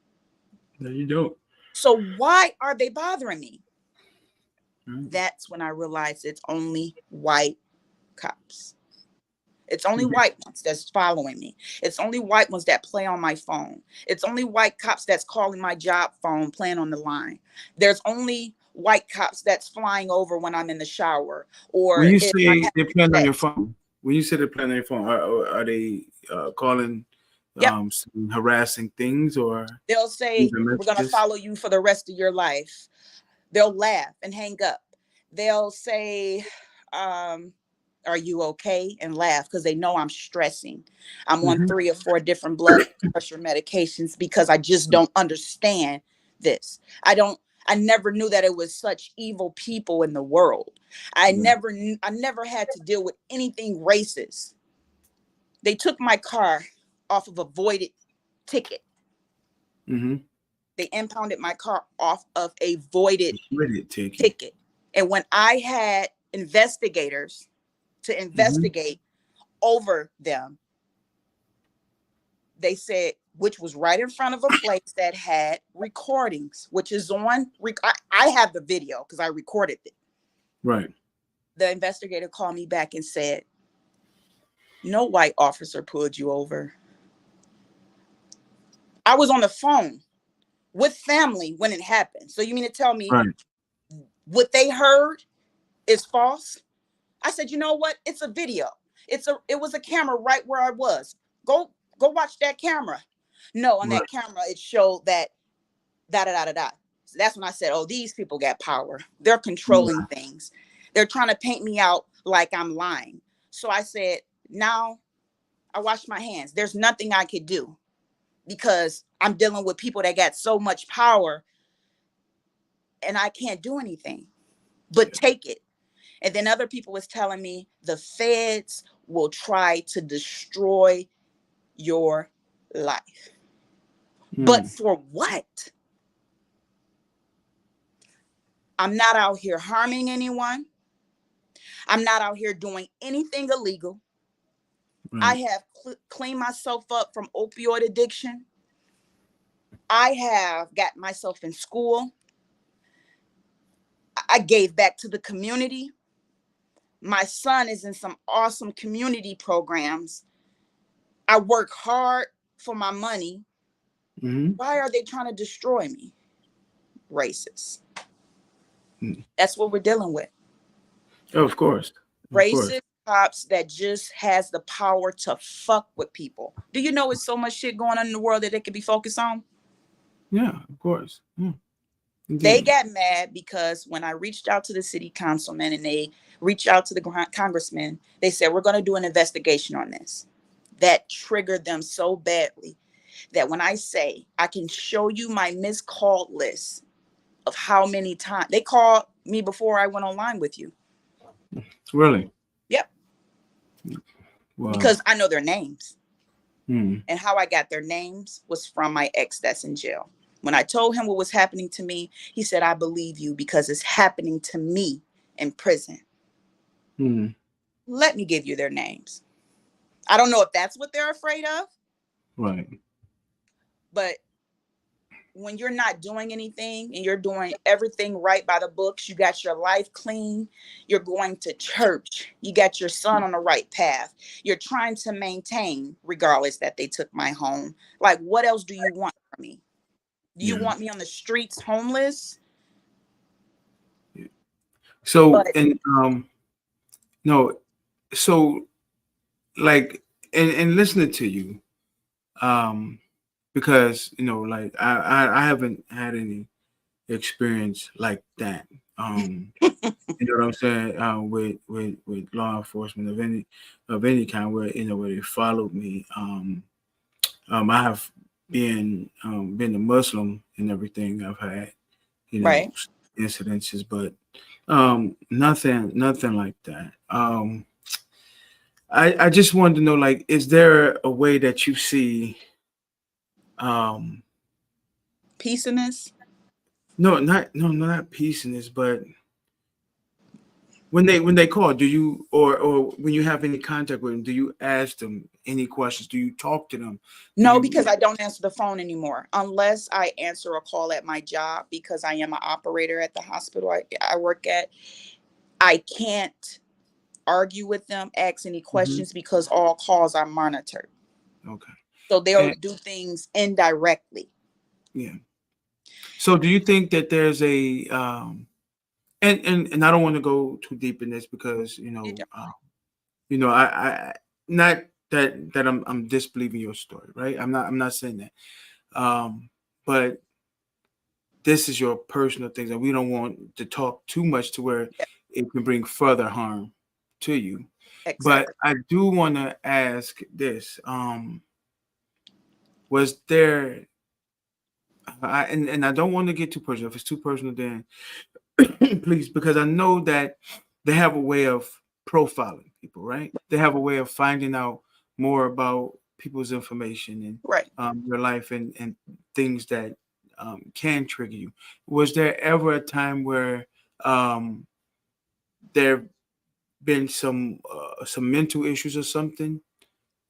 No, you don't. So why are they bothering me? Right. That's when I realized it's only white cops. It's only Mhm. white ones that's following me. It's only white ones that play on my phone. It's only white cops that's calling my job phone, playing on the line. There's only white cops that's flying over when I'm in the shower, When or you if I'm say they're having playing on your sex. phone, when you say they're playing on your phone, are they calling Yep. some harassing things or They'll say, leaving we're going to messages? follow you for the rest of your life. They'll laugh and hang up. They'll say, um, are you okay? And laugh because they know I'm stressing. I'm on Mm-hmm. 3 or 4 different blood pressure medications because I just don't understand this. I never knew that it was such evil people in the world. Yeah. I never had to deal with anything racist. They took my car off of a voided ticket. Mm-hmm. They impounded my car off of a voided With it taken. ticket. And when I had investigators to Mm-hmm. investigate over them, they said, which was right in front of a place that had recordings, which is on. I have the video because I recorded it. Right. The investigator called me back and said, no white officer pulled you over. I was on the phone with family when it happened. So you mean to tell me Right. what they heard is false? I said, you know what? It's a video. It was a camera right where I was. Go watch that camera. No, on Right. that camera it showed that da da da da da. So that's when I said, oh, these people got power. They're controlling Yeah. things. They're trying to paint me out like I'm lying. So I said, now I wash my hands. There's nothing I could do because I'm dealing with people that got so much power and I can't do anything but Yeah. take it. And then other people was telling me the feds will try to destroy your life. But Mm. for what? I'm not out here harming anyone. I'm not out here doing anything illegal. I Right. have cleaned myself up from opioid addiction. I have got myself in school. I gave back to the community. My son is in some awesome community programs. I work hard for my money. Mm-hmm. Why are they trying to destroy me? Racist. Mm. That's what we're dealing with. Oh, of course. Of course. Racist cops that just has the power to fuck with people. Do you know it's so much shit going on in the world that they could be focused on? Yeah, of course. Yeah. They Indeed. got mad because when I reached out to the city councilman and they reached out to the congressman, they said, we're going to do an investigation on this. That triggered them so badly that when I say I can show you my missed call list of how many times they called me before I went online with you. Really? Yep. Wow. Because I know their names. Hmm. And how I got their names was from my ex that's in jail. When I told him what was happening to me, he said, I believe you because it's happening to me in prison. Hmm. Let me give you their names. I don't know if that's what they're afraid of, Right. but when you're not doing anything and you're doing everything right by the books, you got your life clean, you're going to church, you got your son on the right path, you're trying to maintain, regardless that they took my home. Like, what else do you want from me? Do you Yeah. want me on the streets homeless? So But and no, so like and listening to you, um, because like I haven't had any experience like that. You know what I'm saying? With law enforcement of any kind, where where they followed me. I have been a Muslim and everything. I've had right, incidences, but nothing like that. I just wanted to know, like, is there a way that you see um peace in this. not peace in this, but when they call, do you or when you have any contact with them, do you ask them any questions? Do you talk to them? Do No, you because I don't answer the phone anymore unless I answer a call at my job because I am an operator at the hospital I work at. I can't argue with them, ask any Mhm. questions because all calls are monitored. Okay. So they'll And do things indirectly. yeah. So do you think that there's a and I don't want to go too deep in this because You don't- I not that I'm disbelieving your story, right? I'm not saying that. But this is your personal things, and we don't want to talk too much to where yeah, it can bring further harm to you. But exactly. I do want to ask this: was there? And I don't want to get too personal. If it's too personal, then please, because I know that they have a way of profiling people, right? They have a way of finding out more about people's information and Right. your life and things that can trigger you. Was there ever a time where um, there been some mental issues or something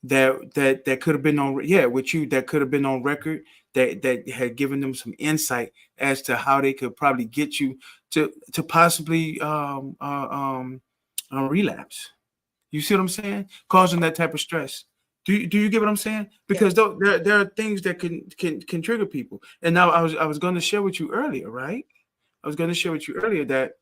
that could have been on with you that could have been on record that had given them some insight as to how they could probably get you to possibly relapse. You see what I'm saying? Causing that type of stress. Do you get what I'm saying? Yeah. Because there are things that can trigger people. And now I was going to share with you earlier, right? I was going to share with you earlier that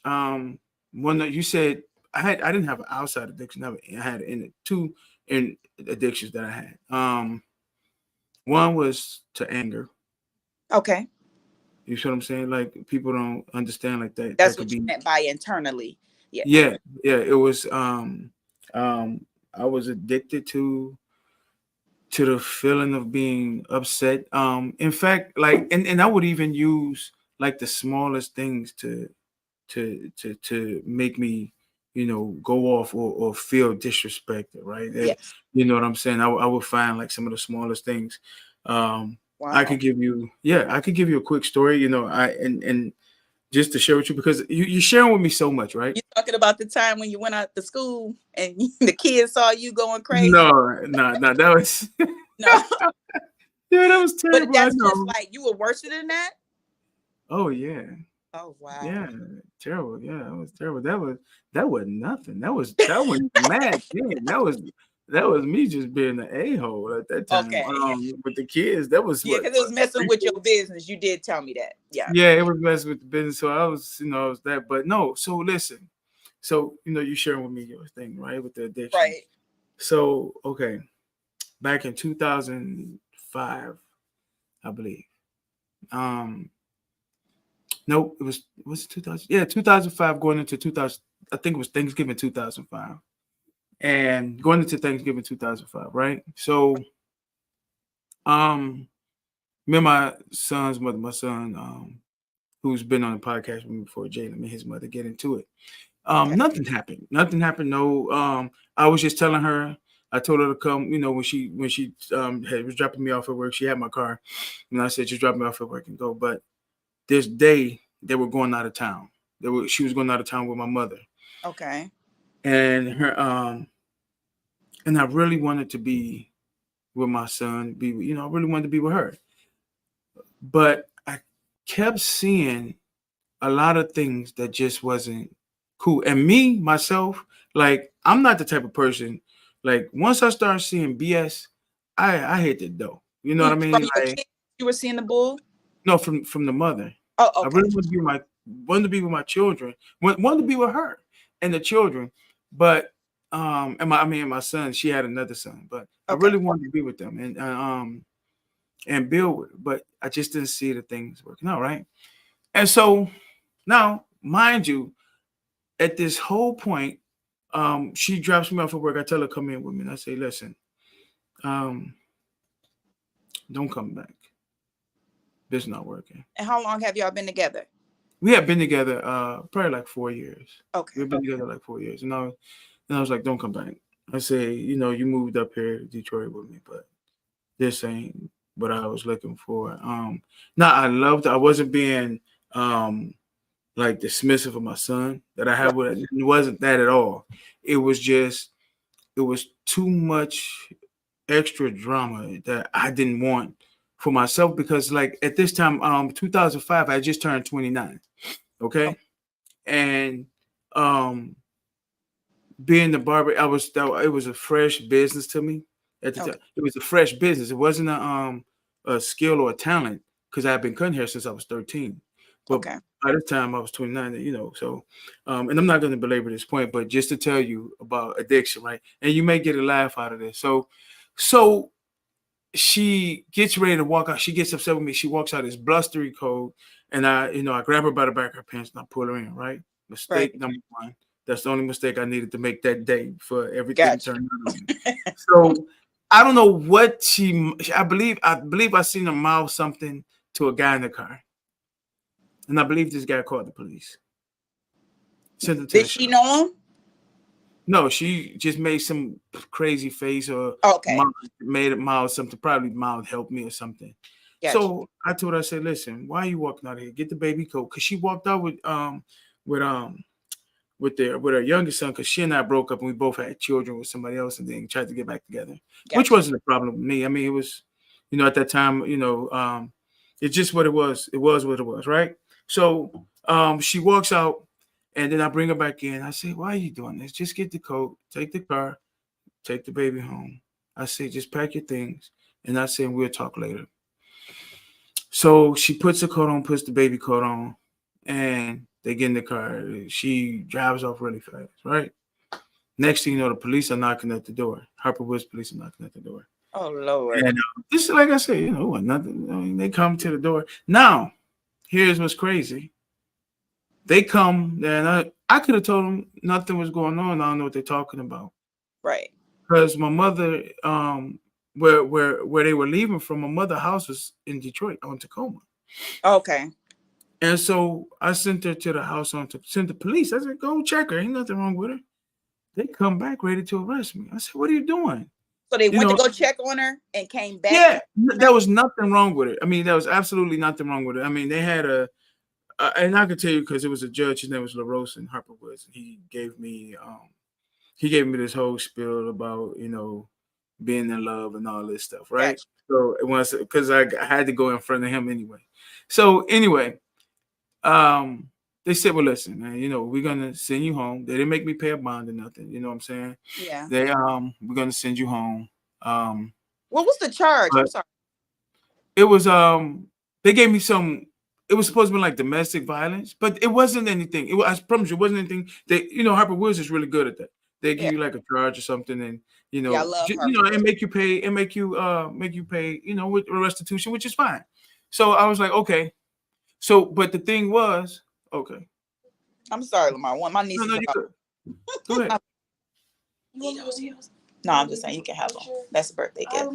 um one that you said I didn't have an outside addiction. I had two in addictions that I had. One was to anger. Okay. You see what I'm saying? Like people don't understand like that That's could what you be. meant by internally. Yeah. Yeah, it was I was addicted to the feeling of being upset. In fact, like and I would even use like the smallest things to make me go off or feel disrespected, right? Yes. You know what I'm saying? I would find like some of the smallest things. I Wow. could give you I could give you a quick story, I and just to share with you because you're sharing with me so much, right? You talking about the time when you went out to school and the kids saw you going crazy? No, that was No. yeah, that was But terrible. I that's just know. like you were worse than that? Oh yeah. Oh wow. Yeah, terrible. Yeah, that was terrible. That was nothing. That wasn't mad then. That was me just being an a-hole at that time. Okay. With the kids, that was Yeah, because it what was messing three, with four. your business. You did tell me that. Yeah. Yeah, it was messing with the business. So I was that, but no. So listen. So you sharing with me your thing, right, with the addiction. Right. So okay, back in 2005, I believe. Um, Nope, was it 2000? Yeah, 2005 going into 2000. I think it was Thanksgiving 2005, and going into Thanksgiving 2005, right? So, um, me and my son's mother, my son, who's been on the podcast with me before, Jalen, and his mother get into it. Okay. Nothing happened. Nothing happened. No. I was just telling her. I told her to come. You know, when she was dropping me off at work, she had my car, and I said, just drop me off at work and go. But this day, they were going out of town. She was going out of town with my mother, Okay. and her and I really wanted to be with my son. I really wanted to be with her, but I kept seeing a lot of things that just wasn't cool. And me, myself, like I'm not the type of person, like once I start seeing BS, I hit the door. You know what I From mean? your Like kid, you were seeing the bull. no, from the mother. Oh, I okay. really wanted to be with my children, wanted to be with her and the children, but and my son, she had another son, but I Okay. really wanted to be with them and build with it, but I just didn't see the things working out right. And so now, mind you, at this whole point, she drops me off at work. I tell her come in with me, and I say, listen, um, don't come back. This is not working. And how long have y'all been together? We have been together probably like 4 years. Okay. We've been together like 4 years, and I was like, don't come back. I say, you moved up here to Detroit with me, but this ain't what I was looking for. Now I wasn't being like dismissive of my son that I Right. have with it. It wasn't that at all. It was just it was too much extra drama that I didn't want for myself because like at this time, 2005, I just turned 29. Okay. Okay. And um being the barber, it was a fresh business to me at the time. Okay. It was a fresh business. It wasn't a skill or a talent because I've been cutting hair since I was 13. But Okay. by the time I was 29, so and I'm not going to belabor this point, but just to tell you about addiction, right? And you may get a laugh out of this. So she gets ready to walk out. She gets upset with me. She walks out this blustery cold, and I grab her by the back of her pants and I pull her in. Right, Right. mistake number one. That's the only mistake I needed to make that day for everything Gotcha. turned out on me. So I don't know what I believe I seen her mouth something to a guy in the car, and I believe this guy called the police, sent him to Did the she shop. know him? No, she just made some crazy face or Okay. mouth, made it mild something, probably mild help me or something. Gotcha. So I told her, I said, listen, why are you walking out here? Get the baby coat. Cause she walked out with with her youngest son, because she and I broke up and we both had children with somebody else and then tried to get back together, which Gotcha. wasn't a problem with me. I mean, it was, at that time, it's just what it was. It was what it was, right? So she walks out and then I bring her back in. I say, why are you doing this? Just get the coat, take the car, take the baby home. I say, just pack your things. And I say, we'll talk later. So she puts the coat on, puts the baby coat on, and they get in the car. She drives off really fast, right? Next thing you know, the police are knocking at the door. Harper Woods police are knocking at the door. Oh Lord. And this is like I said, nothing. I mean, they come to the door. Now, here's what's crazy. They come, and I could have told them nothing was going on. I don't know what they're talking about. Right. Because my mother, where they were leaving from, my mother's house was in Detroit on Tacoma. Okay. And so I sent her to the house sent the police. I said, go check her. Ain't nothing wrong with her. They come back ready to arrest me. I said, what are you doing? So they You went to know, go check on her and came back yeah, to there was nothing wrong with it. I mean, there was absolutely nothing wrong with it. I mean, they had and I could tell you because it was a judge. His name was LaRosa in Harper Woods. And he gave me this whole spiel about, being in love and all this stuff, right? Gotcha. So it was because I had to go in front of him anyway. So anyway, um, they said, "Well, listen, man, we're gonna send you home." They didn't make me pay a bond or nothing. You know what I'm saying? Yeah. We're gonna send you home. What was the charge? I'm But sorry. it was they gave me some. It was supposed to be like domestic violence, but it wasn't anything. I promise you, it wasn't anything. Harper Woods is really good at that. They Yeah. give you like a charge or something, and Yeah, I love and Harper. make you pay, with restitution, which is fine. So I was like, okay. So, but the thing was, okay. I'm sorry, Lamar. One, my No, niece no, is you about. could go ahead. Heroes. No, I'm just saying you can have them. That's a birthday gift.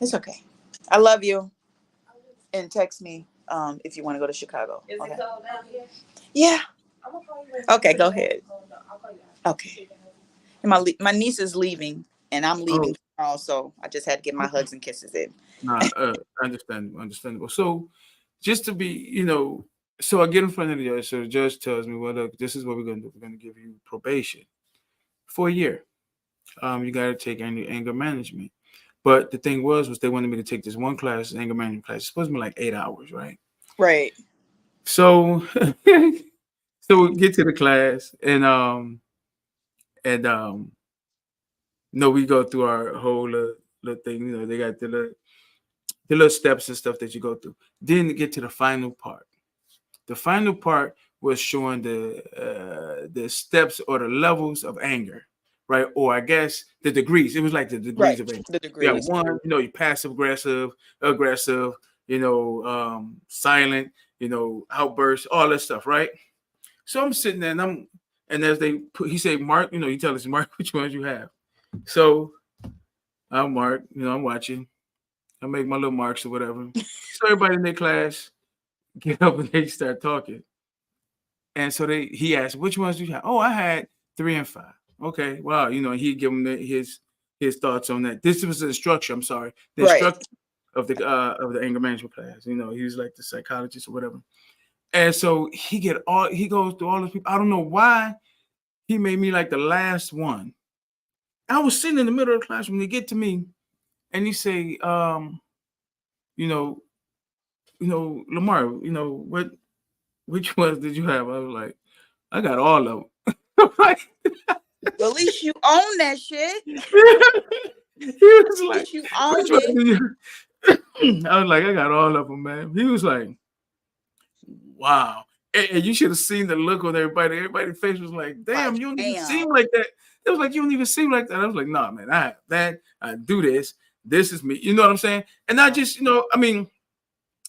It's okay. I love you. And text me if you want to go to Chicago. Is it cold down here? Yeah. Okay, go ahead. Okay. And my niece is leaving, and I'm Oh, leaving tomorrow, so I just had to get my okay. hugs and kisses in. Nah, understandable. So, just to be, so I get in front of the judge. So the judge tells me, well, look, this is what we're gonna do. We're gonna give you probation for a year. You got to take anger management. But the thing was they wanted me to take this one class, anger management class. It's supposed to be like 8 hours, right? Right. So, so we get to the class, and no, we go through our whole little thing. They got the little steps and stuff that you go through. Then to get to the final part. The final part was showing the steps or the levels of anger, right? Or I guess the degrees. It was like the degrees Right. of anger. The Yeah, degrees. one, you passive aggressive, silent, outbursts, all that stuff, right? So I'm sitting there and as he said, Mark, you tell us, Mark, which ones you have. So I'm Mark, I'm watching. I make my little marks or whatever. So everybody in their class get up and they start talking. And so he asked, which ones do you have? Oh, I had 3 and 5. Okay, wow. He give him his thoughts on that. This was the instructor. I'm sorry, the Right. instructor of the anger management class. He was like the psychologist or whatever. And so he goes through all those people. I don't know why he made me like the last one. I was sitting in the middle of the class when he get to me, and he say, you know, Lamar, which ones did you have? I was like, I got all of them. Right? Well, at least you own that shit. He was At like, least you which owned one it. did you? I was like, I got all of them, man. He was like, wow. And you should have seen the look on everybody. Everybody's face was like, damn, Like, you don't even damn. seem like that. It was like, you don't even seem like that. I was like, nah, man, I have that. I do this. This is me. You know what I'm saying? And I just, I mean,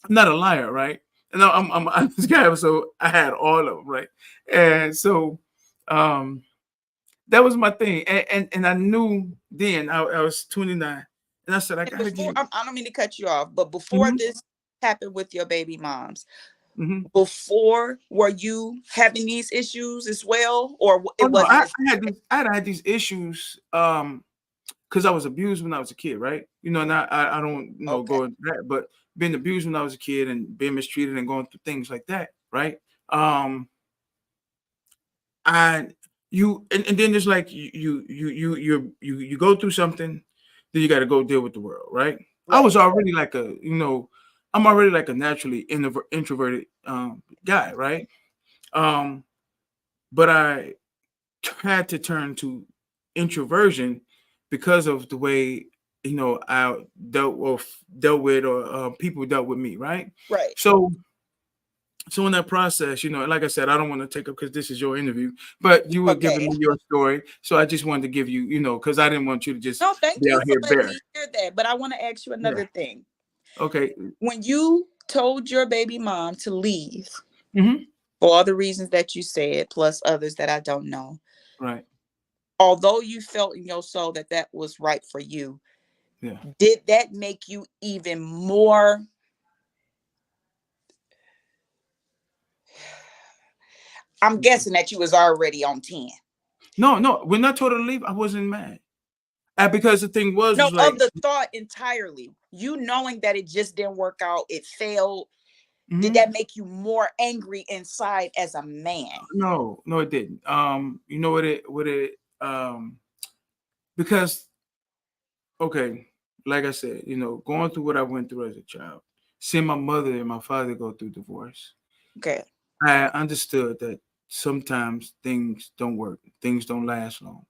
I'm not a liar, right? And I'm an honest guy, so I had all of them, right? And so um that was my thing. And I knew then I was 29. And I said, I And gotta before, get I don't mean to cut you off, but before hmm this happened with your baby moms, hmm before were you having these issues as well, or Oh it no, wasn't I as had these issues because I was abused when I was a kid, right? And I don't okay? go into that, but being abused when I was a kid and being mistreated and going through things like that, right? Um I and then there's like you go through something, then you got to go deal with the world, right? I Right. was already like I'm already like a naturally introverted guy, right? Um, but I had to turn to introversion because of the way I dealt with or people dealt with me, right? Right. So in that process, like I said, I don't want to take up because this is your interview, but you were giving Okay. me your story. So I just wanted to give you, because I didn't want you to just No, thank be you out for here letting bare. me hear that. But I want to ask you Yeah. another thing. Okay. When you told your baby mom to leave hmm for all the reasons that you said, plus others that I don't know, Right. although you felt in your soul that that was right for you, Yeah. did that make you even more? I'm Okay. guessing that you was already on 10. No, no. When I told her to leave, I wasn't mad. Because the thing No, was like, of the thought entirely. You knowing that it just didn't work out, it failed. Did mhm, that make you more angry inside as a man? no, no, it didn't. You know because okay, like I said, going through what I went through as a child, seeing my mother and my father go through divorce, Okay. I understood that sometimes things don't work, things don't last long.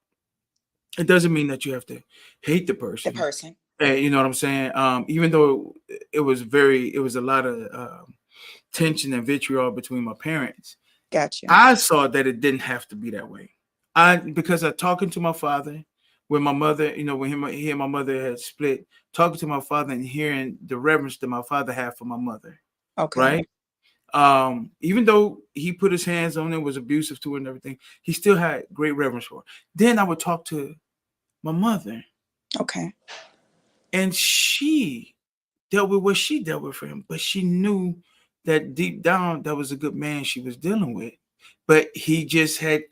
It doesn't mean that you have to hate the The person. person. You know what I'm saying? Even though it was a lot of tension and vitriol between my parents, Gotcha. I saw that it didn't have to be that way. Because I talking to my father, when my mother, when he and my mother had split, talking to my father and hearing the reverence that my father had for my mother, Okay. right? Even though he put his hands on it, was abusive to her and everything, he still had great reverence for her. Then I would talk to my mother, Okay. and she dealt with what she dealt with for him, but she knew that deep down that was a good man she was dealing with. But he just had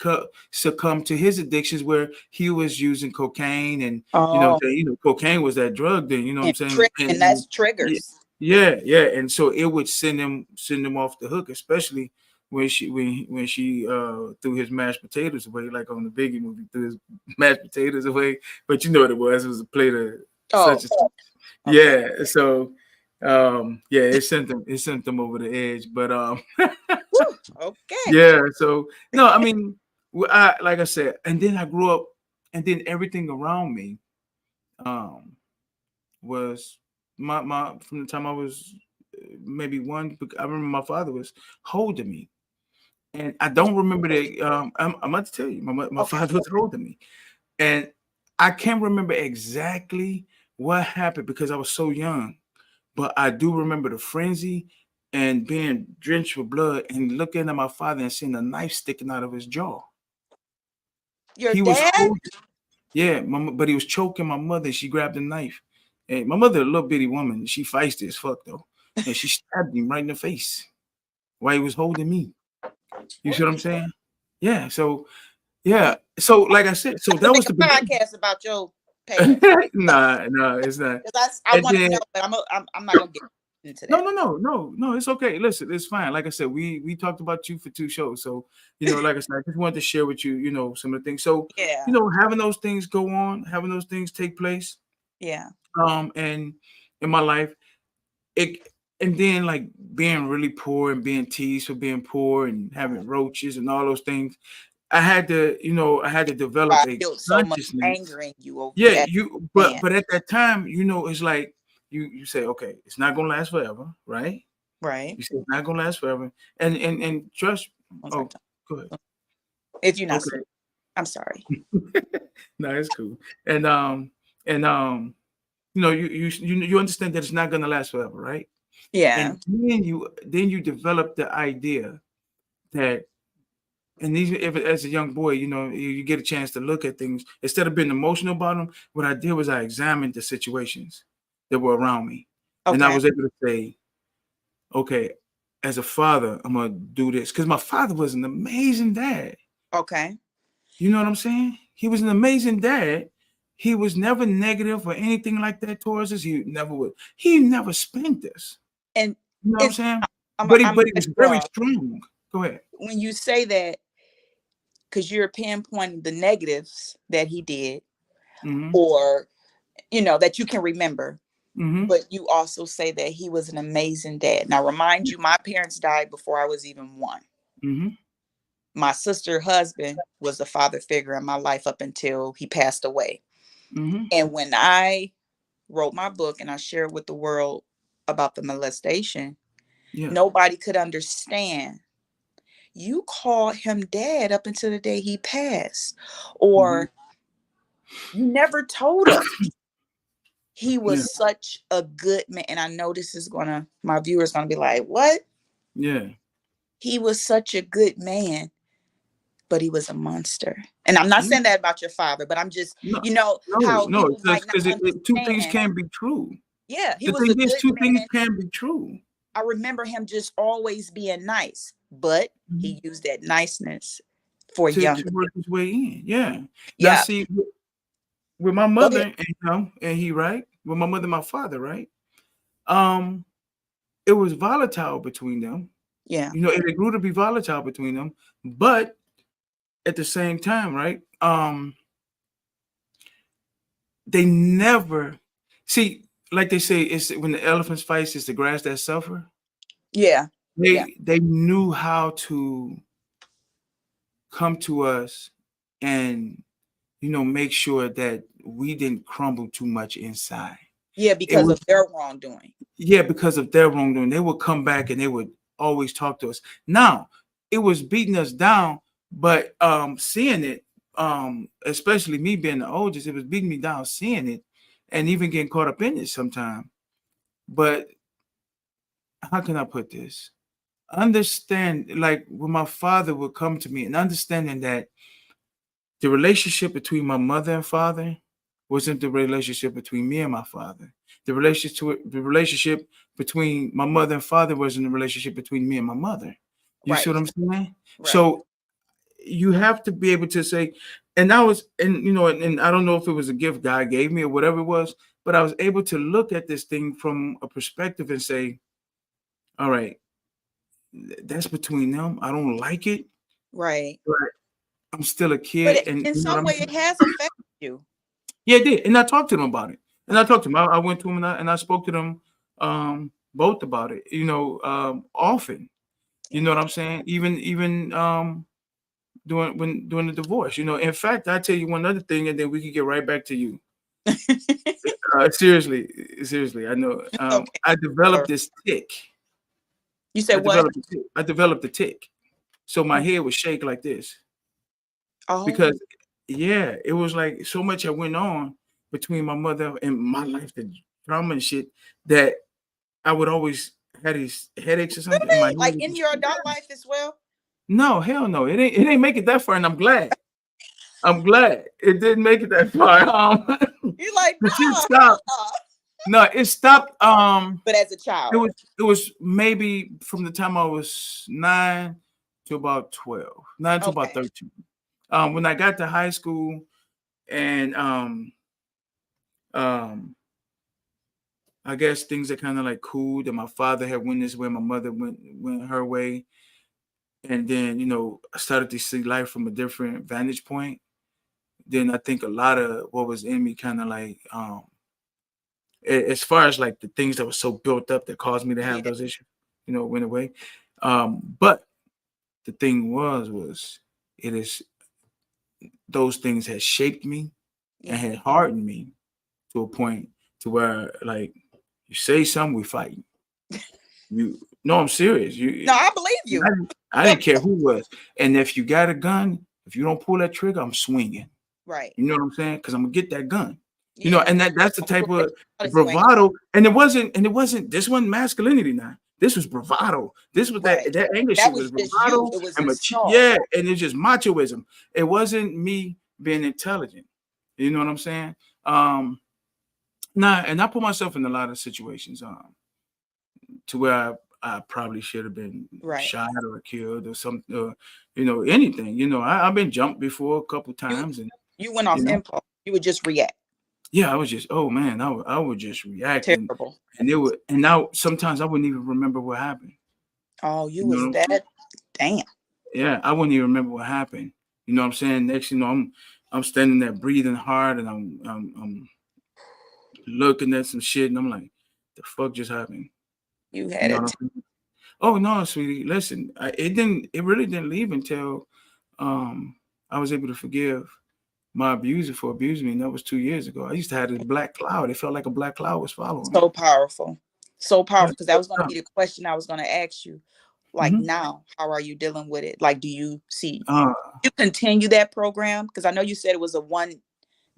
succumbed to his addictions, where he was using cocaine, and Oh, cocaine was that drug then, you know what I'm saying? and And that's yeah, triggers. yeah, and so it would send him off the hook, especially when she threw his mashed potatoes away, like on the Biggie movie, threw his mashed potatoes away. But you know what it was? It was a plate of Oh, such and such. okay. Yeah, so yeah, it sent them over the edge. But Whew, okay. yeah, so no, I mean, I like I said, and then I grew up, and then everything around me um was my from the time I was maybe one. I remember my father was holding me, and I don't remember the. I'm about to tell you, my Okay. father was holding me, and I can't remember exactly what happened because I was so young, but I do remember the frenzy and being drenched with blood and looking at my father and seeing a knife sticking out of his jaw. Your He was dad? holding, yeah, but he was choking my mother. She grabbed a knife. And my mother, a little bitty woman, she feisty as fuck though, and she stabbed him right in the face while he was holding me. You see what I'm saying? Yeah. So yeah. So like I said, so To that make was the a beginning. podcast about your past. Nah, no, it's not. Because I And want to then know, but I'm not gonna get into no, that. no, no, no, no. It's okay. Listen, it's fine. Like I said, we talked about you for 2 shows, so like I said, I just wanted to share with you, some of the things. So Yeah. having those things go on, having those things take place, Yeah. and in my life, it, and then like being really poor and being teased for being poor and having roaches and all those things. I had to develop I a built so much consciousness. anger in you over Yeah, that you but man. but at that time, it's like you say, okay, it's not gonna last forever, right? Right. You say it's not gonna last forever, and trust. One Oh, second. go ahead. If you're not Okay, speaking, I'm sorry. no, it's cool. And you understand that it's not gonna last forever, right? Yeah. And then you develop the idea that, and these, if as a young boy, you get a chance to look at things instead of being emotional about them. What I did was I examined the situations that were around me, and I Okay. was able to say, okay, as a father, I'm gonna do this because my father was an amazing dad. Okay. You know what I'm saying? He was an amazing dad. He was never negative or anything like that towards us. He never would. He never spanked us. And You know what I'm it's saying? I'm But he I'm but he cut was you very off. strong. Go ahead. When you say that, because you're pinpointing the negatives that he did, Mm-hmm. or that you can remember. Mm-hmm. But you also say that he was an amazing dad. Now, remind you, my parents died before I was even one. Mm-hmm. My sister husband was the father figure in my life up until he passed away. Mm-hmm. And when I wrote my book and I shared with the world about the molestation, Yeah. nobody could understand. You called him dad up until the day he passed, Mm-hmm. or you never told us. He Yeah. was such a good man. And I know this is my viewers gonna be like, what? Yeah. He was such a good man, but he was a monster. And I'm not Yeah. saying that about your father, but I'm just, No, no, how no. people It's might not because two things understand. can be true. Yeah, he The was a thing is, good two things man. can be true. I remember him just always being nice, but Mhm. he used that niceness for To younger. work his way in. Yeah. Now, Yeah, see, with my go mother, ahead. and he right with my mother, and my father, right. Um, it was volatile between them. Yeah, It grew to be volatile between them, but at the same time, right? They never see, like they say, it's when the elephants fight, it's the grass that suffer. yeah, yeah, They knew how to come to us and make sure that we didn't crumble too much inside. yeah, It because was, of their wrongdoing. yeah, because of their wrongdoing. They would come back and they would always talk to us. Now, it was beating us down, but seeing it, especially me being the oldest, it was beating me down seeing it and even getting caught up in it sometimes. But how can I put this? understand, like when my father would come to me and understanding that the relationship between my mother and father wasn't the relationship between me and my father. The relationship between my mother and father wasn't the relationship between me and my mother. You see Right. what I'm saying? Right. So you have to be able to say, and I was, and and I don't know if it was a gift God gave me or whatever it was, but I was able to look at this thing from a perspective and say, all right, that's between them. I don't like it, Right. but I'm still a But kid, and in you know what some I way, mean? it has affected you. Yeah, it did. And I talked to them about it. And I Okay. talked to them. I went to them and I spoke to them both about it, often. You Yeah. know what I'm saying? Even during the divorce. In fact, I tell you one other thing and then we can get right back to you. Seriously, seriously, I know. Okay. I All developed right. this tick. You said what? I developed a tick. So my Mm. head would shake like this. Oh, Because yeah, it was like so much that went on between my mother and my life, the drama and shit, that I would always had these headaches or something, and my really? head Like would in just, your adult life as well? no, hell no, it ain't make it that far, and I'm glad. I'm glad it didn't make it that far. You're like, The shit no, hell stopped. no. No, it stopped. But as a It child. was it was maybe from the time I was 9 to about 12, 9 to about Okay. 13. When I got to high school and um I guess things are kind of like cool that my father had went this way, my mother went her way, and then I started to see life from a different vantage point. Then I think a lot of what was in me kind of like as far as like the things that were so built up that caused me to have Yeah. those issues, went away. But the thing was it is those things had shaped me and Yeah. had hardened me to a point to where like you say something, we fight. You No, I'm serious. No, I believe I you. didn't, I didn't care who was. And if you got a gun, if you don't pull that trigger, I'm swinging. Right. You know what I'm saying? Because I'm gonna get that gun. Yeah. And that's the Don't pull type that of out if you ain't got bravado. And it wasn't this wasn't masculinity now. This was bravado. This was right. that anger That shit was was just you. bravado It was and installed. yeah, and it's just machoism. It wasn't me being intelligent. You know what I'm saying? Um, and I put myself in a lot of situations. To where I probably should have been Right. shot or killed or something, or anything. I've been jumped before a couple You times, and you went you off know, impulse. You would just react. yeah, I was just, oh man, I would just react, Terrible. and it would, and now sometimes I wouldn't even remember what happened. Oh, you You know, was that damn. yeah, I wouldn't even remember what happened. You know what I'm saying? Next, I'm standing there breathing hard, and I'm looking at some shit, and I'm like, the fuck just happened? You You had know a what I'm saying? Oh no, sweetie. Listen, it really didn't leave until um I was able to forgive my abuser for abusing me, and that was 2 years ago. I used to have this black cloud. It felt like a black cloud was following me. so powerful. So Yeah, powerful because that was going to be the question I was going to ask you. Like mm-hmm. now, how are you dealing with it? Like, do you see uh you continue that program? Because I know you said it was a 1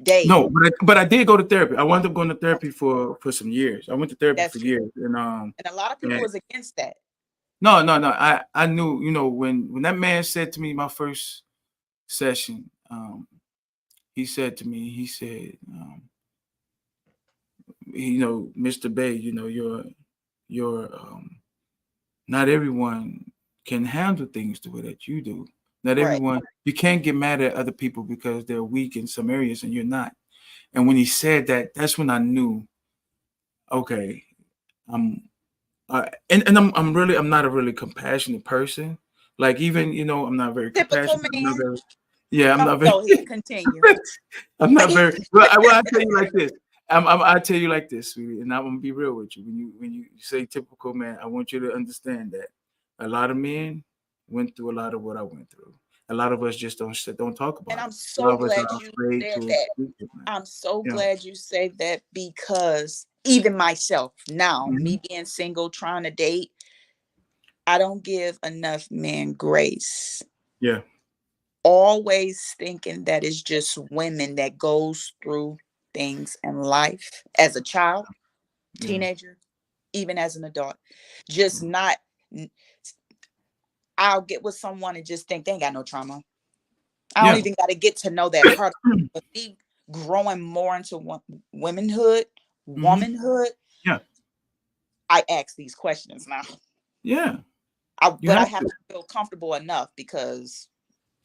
day. no, but I did go to therapy. I wound up going to Okay, therapy for some years. I went to therapy for that's good. years, And a lot of people and is against that. no. I knew, when that man said to me my first session, he said to me, he said, Mr. Bay, you're not everyone can handle things the way that you do. Not Right. everyone, you can't get mad at other people because they're weak in some areas and you're not. And when he said that, that's when I knew, okay, I'm, and I'm not a really compassionate person. Like even, I'm not very Typical compassionate. I'm not man. very, yeah, I'm I'm not gonna very, go ahead, continue. I'm not very. Well, I tell you like this. I tell you like this, sweetie, and I'm gonna be real with you. When you say typical man, I want you to understand that a lot of men went through a lot of what I went through. A lot of us just don't talk And about I'm it. A lot so of us glad are you afraid said to that. speak it, man. I'm so Yeah. glad you said that because even myself now, Hmm. me being single, trying to date, I don't give enough men grace. Yeah. Always thinking that it's just women that goes through things in life as a child, Yeah. teenager, even as an adult. Just not I'll get with someone and just think they ain't got no trauma. I don't Yeah. even got to get to know that part. But me growing more into womanhood, Hmm. womanhood, Yeah. I ask these questions now. Yeah. You But I have have to. to feel comfortable enough because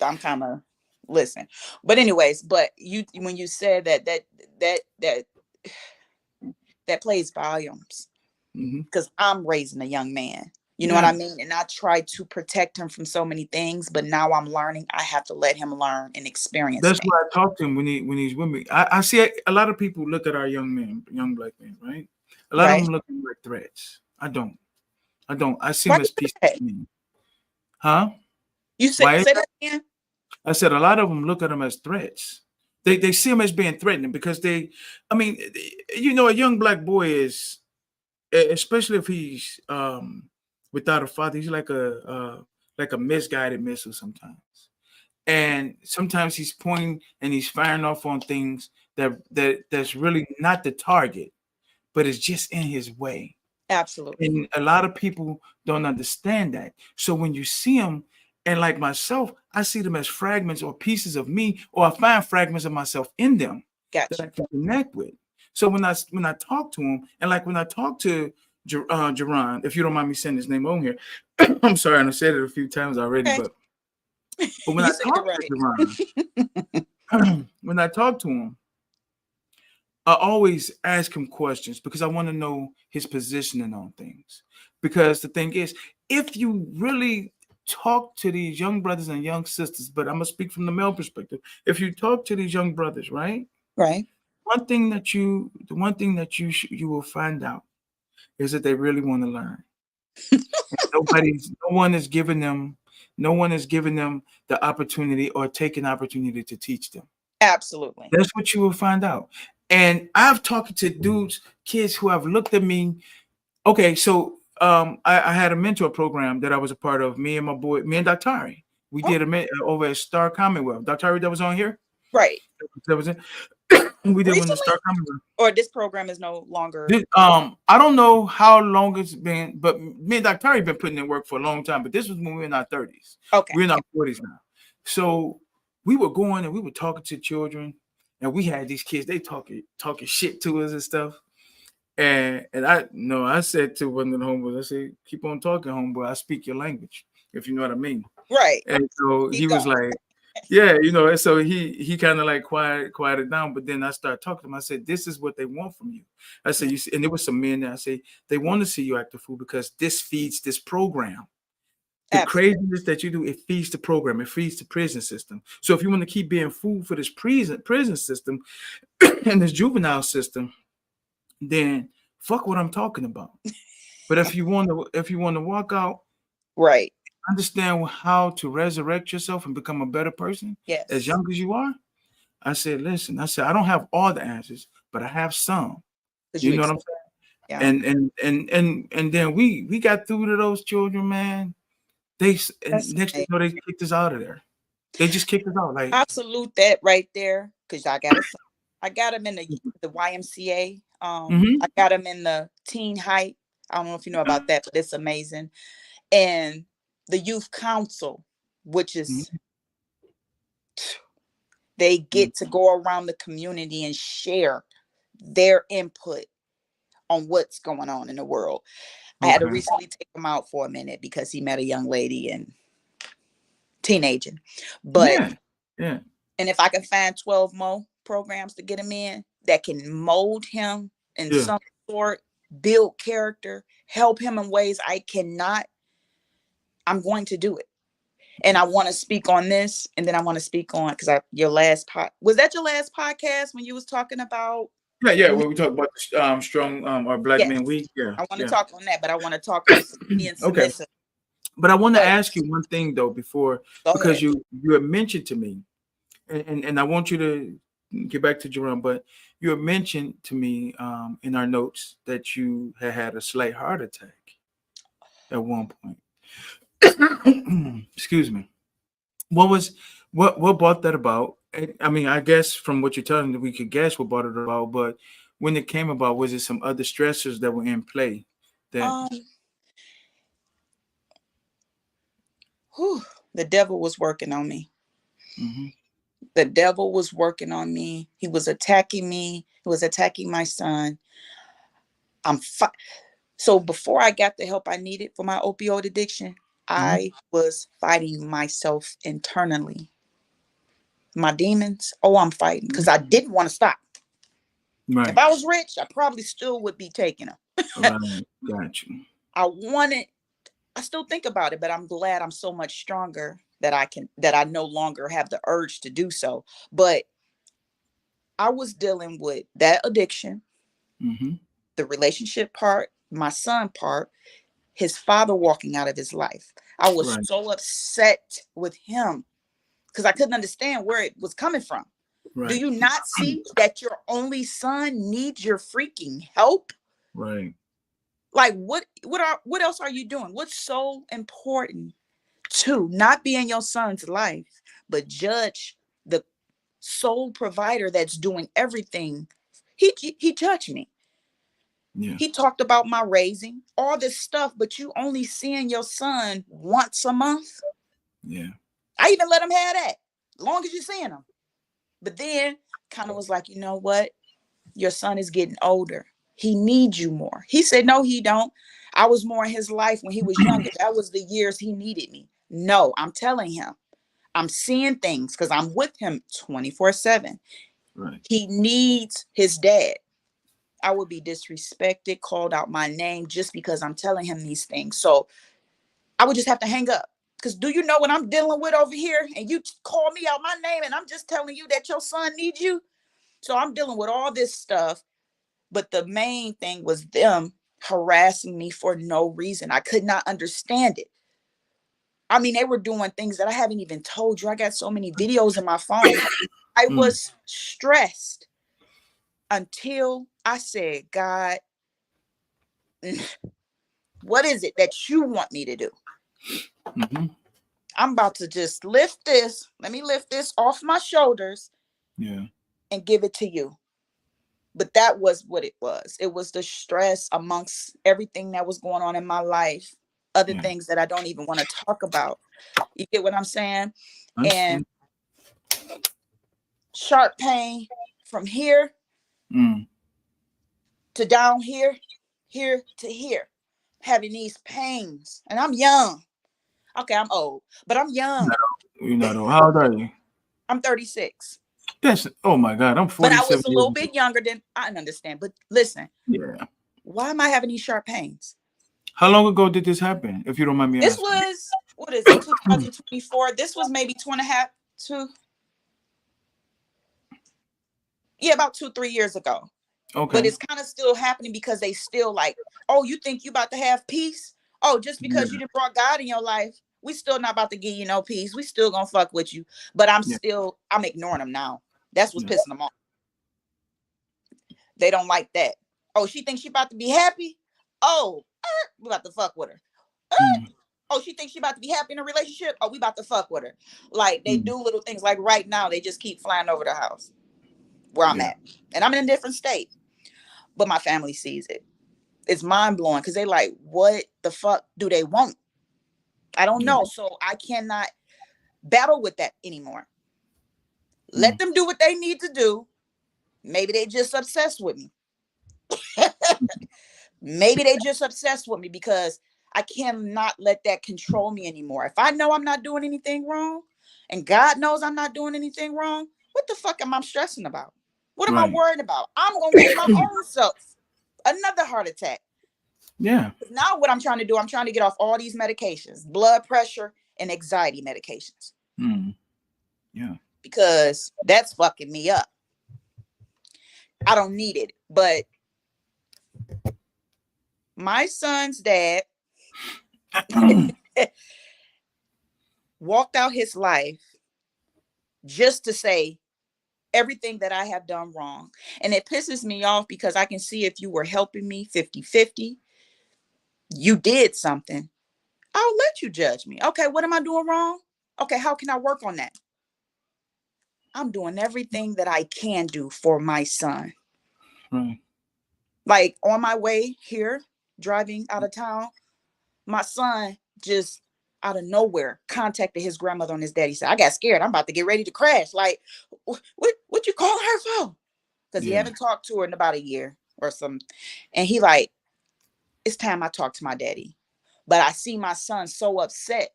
I'm kind of listen. But anyways, but you when you said that that that plays volumes Hmm. because I'm raising a young man. You know what I Yeah. mean? And I try to protect him from so many things, but now I'm learning. I have to let him learn and experience That's things. why I talk to him when he's with me. I see a lot of people look at our young men, young black men, right? A lot of Right? them look at them like threats. I don't. I don't. I see Why them you as pieces say that? of me. Huh? You say Why? say that again? I said a lot of them look at them as threats. They see them as being threatening because they, I mean, a young black boy is, especially if he's without a father, he's like a misguided missile sometimes. And sometimes he's pointing and he's firing off on things that's really not the target, but it's just in his way. Absolutely. And a lot of people don't understand that. So when you see them, and like myself, I see them as fragments or pieces of me, or I find fragments of myself in them that Got I you. can connect with. So when I talk to him, and like when I talk to Jerron, if you don't mind me saying his name on here, I'm sorry, and I said it a few times already, Okay. but when You I said it talk to right. Jerron, when I talk to him, I always ask him questions because I want to know his positioning on things. Because the thing is, if you really talk to these young brothers and young sisters, but I'm gonna speak from the male perspective. If you talk to these young brothers, right? Right. The one thing that you will find out is that they really want to learn. No one is giving them, no one is giving them the opportunity or taking opportunity to teach them. Absolutely. That's what you will find out. And I've talked to dudes, kids who have looked at me. Okay, so I had a mentor program that I was a part of. Me and Dr. Ari. We Oh, did over at Star Commonwealth. Dr. Ari that was on here. right. That was it. We did one the Recently, Star Commonwealth. or this program is no longer I don't know how long it's been, but me and Dr. Ari been putting in work for a long time. But this was when we were in our 30s. okay. We're in our 40s now. So we were going and we were talking to children, and we had these kids. They talking shit to us and stuff. And I no, I said to one of the homeboys, I said, keep on talking, homeboy. I speak your language, if you know what I mean. Right. And so he Keep was going. like, yeah, and so he kind of like quieted down. But then I started talking to him. I said, this is what they want from you. I said, you see, and there was some men there. I say, they want to see you act the fool because this feeds this program. The Absolutely. craziness that you do, it feeds the program, it feeds the prison system. So if you want to keep being food for this prison system and this juvenile system, then fuck what I'm talking about. But if you want to walk out, Right. understand how to resurrect yourself and become a better person as Yes. young as you are. I said, listen, I said, I don't have all the answers, but I have some. Because You you know what ex- I'm saying? yeah. And then we got through to those children, man. And That's next thing amazing. you know, they kicked us out of there. They just kicked us out. Like, I salute that right there because I got a son. I got him in the YMCA. mm-hmm, I got him in the teen height. I don't know if you know about that, but it's amazing. And the youth council, which is they get to go around the community and share their input on what's going on in the world. I had to okay, recently take him out for a minute because he met a young lady and teenaging. But yeah, yeah, and if I can find 12 more programs to get him in that can mold him in yeah. some sort, build character, help him in ways I cannot, I'm going to do it. And I want to speak on this, and then I want to speak on because I your last pod was that your last podcast when you was talking about Yeah, yeah. men? When we talk about strong or black Yes, men week, yeah, I want to yeah. talk on that, but I want to talk on being Okay. submissive. But I want to But ask you one thing though before, go because ahead. you had mentioned to me, and I want you to get back to Jerome, but you had mentioned to me in our notes that you had a slight heart attack at one point. Excuse me. What was what brought that about? I mean, I guess from what you're telling me, we could guess what brought it about, but when it came about, was it some other stressors that were in play that Um, Whew, the devil was working on me. Mm-hmm. The devil was working on me. He was attacking me. He was attacking my son. So before I got the help I needed for my opioid addiction, Mm-hmm. I was fighting myself internally. My demons, oh, I'm fighting because I didn't want to stop. If Right. I was rich, I probably still would be taking them. Right. Got you. I wanted, I still think about it, but I'm glad I'm so much stronger that I no longer have the urge to do so. But I was dealing with that addiction, Mm-hmm. the relationship part, my son part, his father walking out of his life. I was Right. so upset with him because I couldn't understand where it was coming from. Do Right. you not see that your only son needs your freaking help? Right. Like what else are you doing? What's so important to not be in your son's life, but judge the sole provider that's doing everything? He judged me. Yeah. He talked about my raising, all this stuff, but you only seeing your son once a month. Yeah. I even let him have that, as long as you're seeing him. But then kind of was like, you know what? Your son is getting older. He needs you more. He said, no, he don't. I was more in his life when he was younger. That was the years he needed me. No, I'm telling him. I'm seeing things because I'm with him 24/7. Right. He needs his dad. I would be disrespected, called out my name just because I'm telling him these things. So I would just have to hang up. Because do you know what I'm dealing with over here? And you call me out my name and I'm just telling you that your son needs you. So I'm dealing with all this stuff. But the main thing was them harassing me for no reason. I could not understand it. I mean, they were doing things that I haven't even told you. I got so many videos in my phone. I Mm. was stressed until I said, God, what is it that you want me to do? Mm-hmm. I'm about to just lift this. Let me lift this off my shoulders Yeah. and give it to you. But that was what it was. It was the stress amongst everything that was going on in my life, other Yeah. things that I don't even want to talk about. You get what I'm saying? And Understand. sharp pain from here Mm. to down here, here to here, having these pains. And I'm young. Okay, I'm old, but I'm young. You're not old. How old are you? I'm 36. That's oh my God. I'm But I 47 was a years little old. bit younger than I understand. But listen, Yeah. why am I having these sharp pains? How long ago did this happen? If you don't mind me This asking. was, what is it, 2024? This was maybe two and a half, two, yeah, about 2, 3 years ago. But Okay. it's kind of still happening because they still like, oh, you think you about to have peace? Oh, just because you Yeah. didn't brought God in your life, we still not about to give you no peace. We still gonna fuck with you. But Yeah. I'm ignoring them now. That's what's Yeah. pissing them off. They don't like that. Oh, she thinks she about to be happy. Oh, we about to fuck with her. Mm. Oh, she thinks she about to be happy in a relationship. Oh, we about to fuck with her. Like they Mm. do little things. Like right now, they just keep flying over the house where I'm Yeah. at, and I'm in a different state. But my family sees it. It's mind blowing because they like, what the fuck do they want? I don't Yeah. know. So I cannot battle with that anymore. Let Mm. them do what they need to do. Maybe they just obsessed with me. Maybe they just obsessed with me because I cannot let that control me anymore. If I know I'm not doing anything wrong and God knows I'm not doing anything wrong, what the fuck am I stressing about? What am I Right. worried about? I'm going to give my own self another heart attack. Yeah. Now, what I'm trying to do, I'm trying to get off all these medications, blood pressure and anxiety medications, Mm. Yeah. because that's fucking me up. I don't need it. But my son's dad walked out his life just to say everything that I have done wrong. And it pisses me off because I can see if you were helping me 50-50, you did something. I'll let you judge me. Okay, what am I doing wrong? Okay, how can I work on that? I'm doing everything that I can do for my son. Right. Like on my way here, driving out of town, my son just out of nowhere contacted his grandmother on his dad. He said, I got scared. I'm about to get ready to crash. Like, what you calling her for? Because he Yeah. haven't talked to her in about a year or something. And he like, it's time I talk to my daddy. But I see my son so upset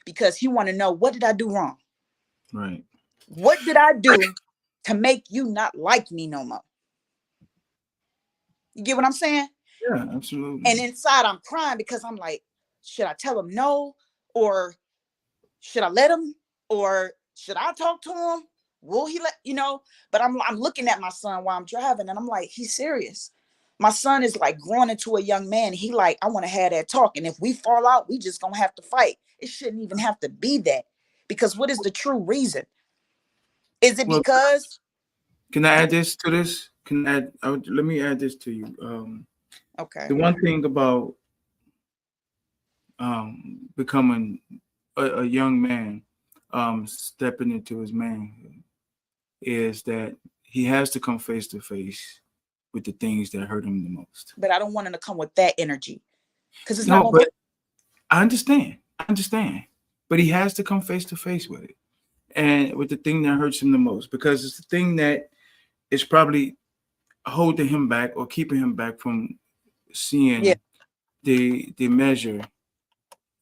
because he want to know, what did I do wrong? Right. What did I do to make you not like me no more? You get what I'm saying? Yeah, And absolutely. inside I'm crying because I'm like, should I tell him no? Or should I let him? Or should I talk to him? Will he let? But I'm looking at my son while I'm driving and I'm like, he's serious. My son is like growing into a young man. He like, I want to have that talk. And if we fall out, we just gonna have to fight. It shouldn't even have to be that. Because what is the true reason? Is it Well, because can I add this to this? Let me add this to you. okay. The one thing about becoming a young man, stepping into his manhood, is that he has to come face to face with the things that hurt him the most. But I don't want him to come with that energy. Because it's not No, gonna but work. I understand. I understand. But he has to come face to face with it, and with the thing that hurts him the most, because it's the thing that is probably holding him back or keeping him back from Yeah, seeing the measure,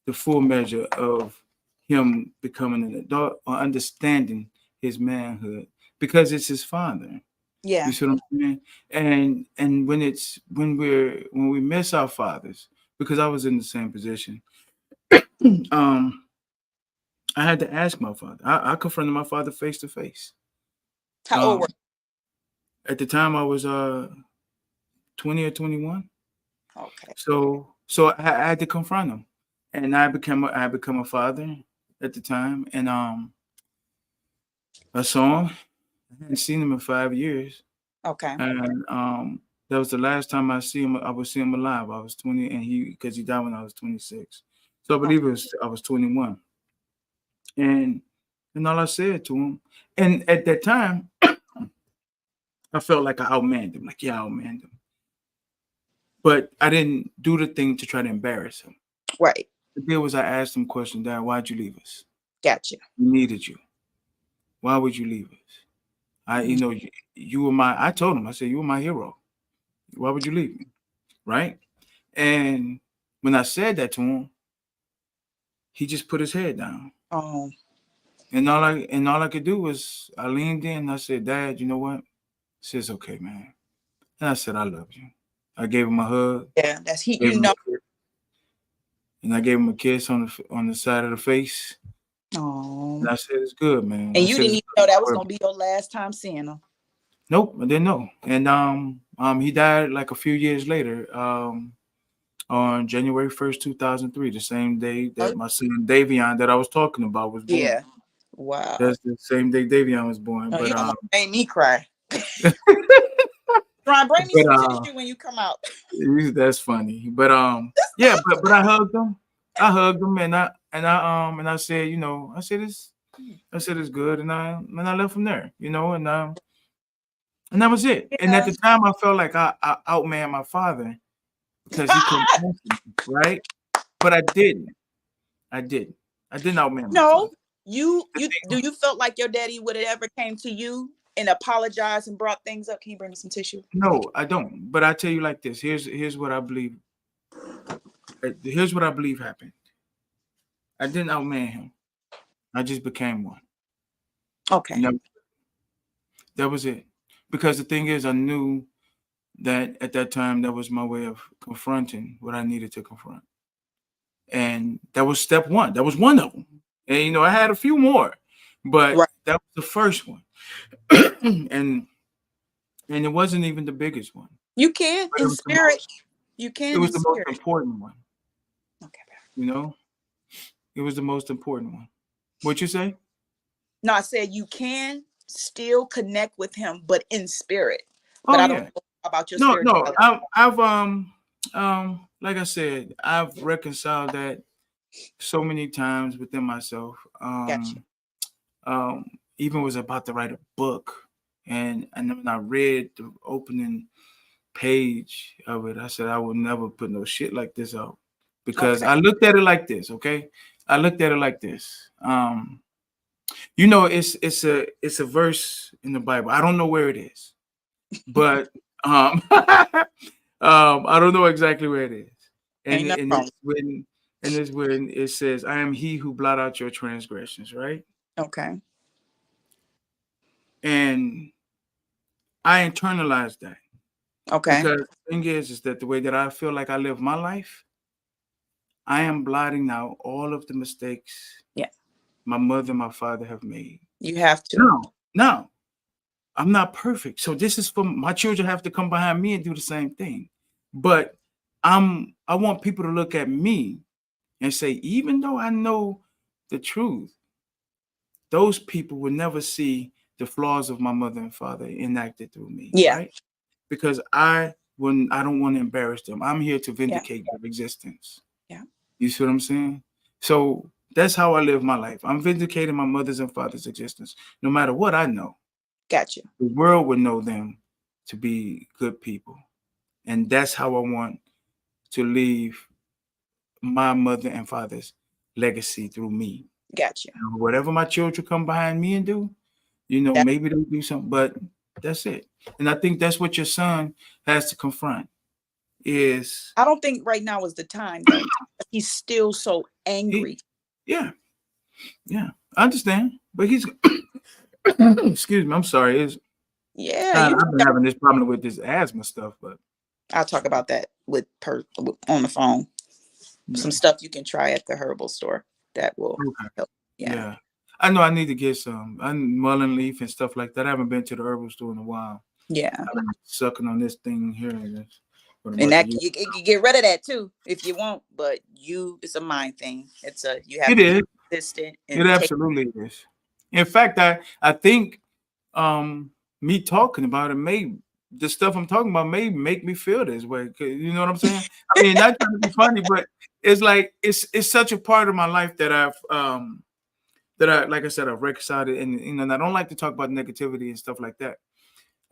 the full measure of him becoming an adult or understanding his manhood, because it's his father. yeah, You see what I'm saying? And when we miss our fathers, because I was in the same position, um, I had to ask my father. I confronted my father face to face. how old were At the time I was 20 or 21. you? Okay. So I had to confront him, and I had become a father at the time, and I saw him. I hadn't seen him in 5 years, Okay. and that was the last time I see him. I would see him alive. I was 20, and because he died when I was 26, so I Okay. believe I was 21, and all I said to him, and at that time I felt like I outmanned him, like yeah, I outmanned him, but I didn't do the thing to try to embarrass him. Right. The deal was I asked him question, Dad, why'd you leave us? Gotcha. We needed you. Why would you leave us? Mm. You were my, I told him, I said, you were my hero. Why would you leave me? Right? And when I said that to him, he just put his head down. Um, And all I could do was I leaned in and I said, Dad, you know what? He says, okay, man. And I said, I love you. I gave him a hug, yeah, that's he, gave him a kiss, and I gave him a kiss on the side of the face. And um, I said, it's good, man. I and you said, didn't it's even good. know that Don't was worry gonna be your last time seeing him. Nope, I didn't know. And he died like a few years later, on January 1st, 2003, the same day Oh, that my son Davion that I was talking about was born. yeah. Wow. That's the same day Davion was born. No, you almost made me cry. Ron, bring me But some tissue when you come out. that's funny. But yeah, but I hugged him. I hugged him and I said, I said it's good, and I left from there, and that was it. And at Yeah. the time I felt like I outman my father because he couldn't answer me, right? But I didn't. I didn't. I didn't outman my No, father. The you do thing, you felt like your daddy would have ever came to you and apologized and brought things up? Can you bring me some tissue? no, I don't. But I tell you like this. Here's what I believe. Here's what I believe happened. I didn't outman him. I just became one. Okay. And that was it. Because the thing is, I knew that at that time that was my way of confronting what I needed to confront. And that was step one. That was one of them. And I had a few more, but Right. that was the first one. and and it wasn't even the biggest one, You can but in spirit. You it can was in the most spirit. important one. Okay. You know, it was the most important one. What you say? No, I said you can still connect with him, but in spirit. But Oh I don't yeah. know about your No, no. spirituality. I've like I said, I've reconciled that so many times within myself. Gotcha. Um, Even was about to write a book, and then when I read the opening page of it, I said I would never put no shit like this out because Okay. I looked at it like this. Okay, I looked at it like this. You know, it's a verse in the Bible. I don't know where it is, but I don't know exactly where it is. And Ain't nothing wrong. it's when it says, "I am He who blot out your transgressions," right? Okay. And I internalized that Okay. because the thing is that the way that I feel like I live my life, I am blotting out all of the mistakes Yeah. my mother and my father have made. You have to. No, I'm not perfect. So this is for my children have to come behind me and do the same thing. But I want people to look at me and say, even though I know the truth, those people will never see the flaws of my mother and father enacted through me, Yeah. right? Because I don't want to embarrass them. I'm here to Yeah. vindicate their existence. Yeah. You see what I'm saying? So that's how I live my life. I'm vindicating my mother's and father's existence, no matter what I know. Got you. The world would know them to be good people. And that's how I want to leave my mother and father's legacy through me. Got you. Whatever my children come behind me and do, That maybe they'll do something, but that's it. And I think that's what your son has to confront is I don't think right now is the time though. He's still so he, angry. yeah, yeah, I understand. But he's excuse me, I'm sorry. Yeah, you I've been know. having this problem with this asthma stuff, but I'll talk about that on the phone. Some yeah. stuff you can try at the herbal store that will Okay. help. Yeah. Yeah. I know I need to get some. I'm mullein leaf and stuff like that. I haven't been to the herbal store in a while. Yeah. I've been sucking on this thing here for And about a that year. you can get rid of that too if you want, but it's a mind thing. You have It to be is. consistent It and take. absolutely is. In fact, I think me talking about it may the stuff I'm talking about may make me feel this way. You know what I'm saying? I mean, not trying to be funny, but it's like it's such a part of my life that like I said, I've reconciled it, and I don't like to talk about negativity and stuff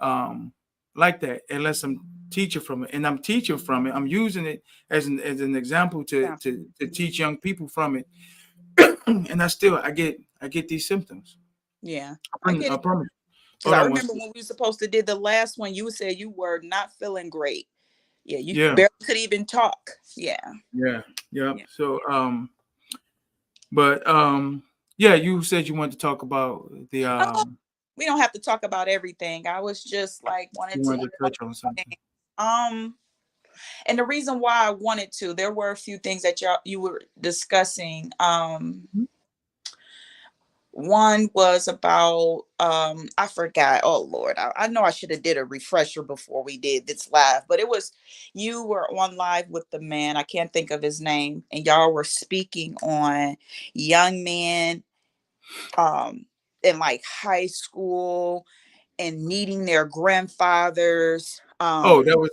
um, like that, unless I'm teaching from it, and I'm teaching from it. I'm using it as an example Yeah. to teach young people from it, and I get these symptoms. Yeah. I get I it. promise. Because Hold I on one remember second. when we were supposed to did the last one, you said you were not feeling great. Yeah, you Yeah, barely could even talk. Yeah. yeah, yeah. Yeah. So but yeah, you said you wanted to talk about the Oh, we don't have to talk about everything. I was just like wanted you to wanted to touch on something. um and the reason why I wanted to, there were a few things that you were discussing. Mhm. One was about I forgot. Oh Lord, I know I should have did a refresher before we did this live, but it was you were on live with the man. I can't think of his name, and y'all were speaking on young men um in like high school and needing their grandfathers. Oh, that was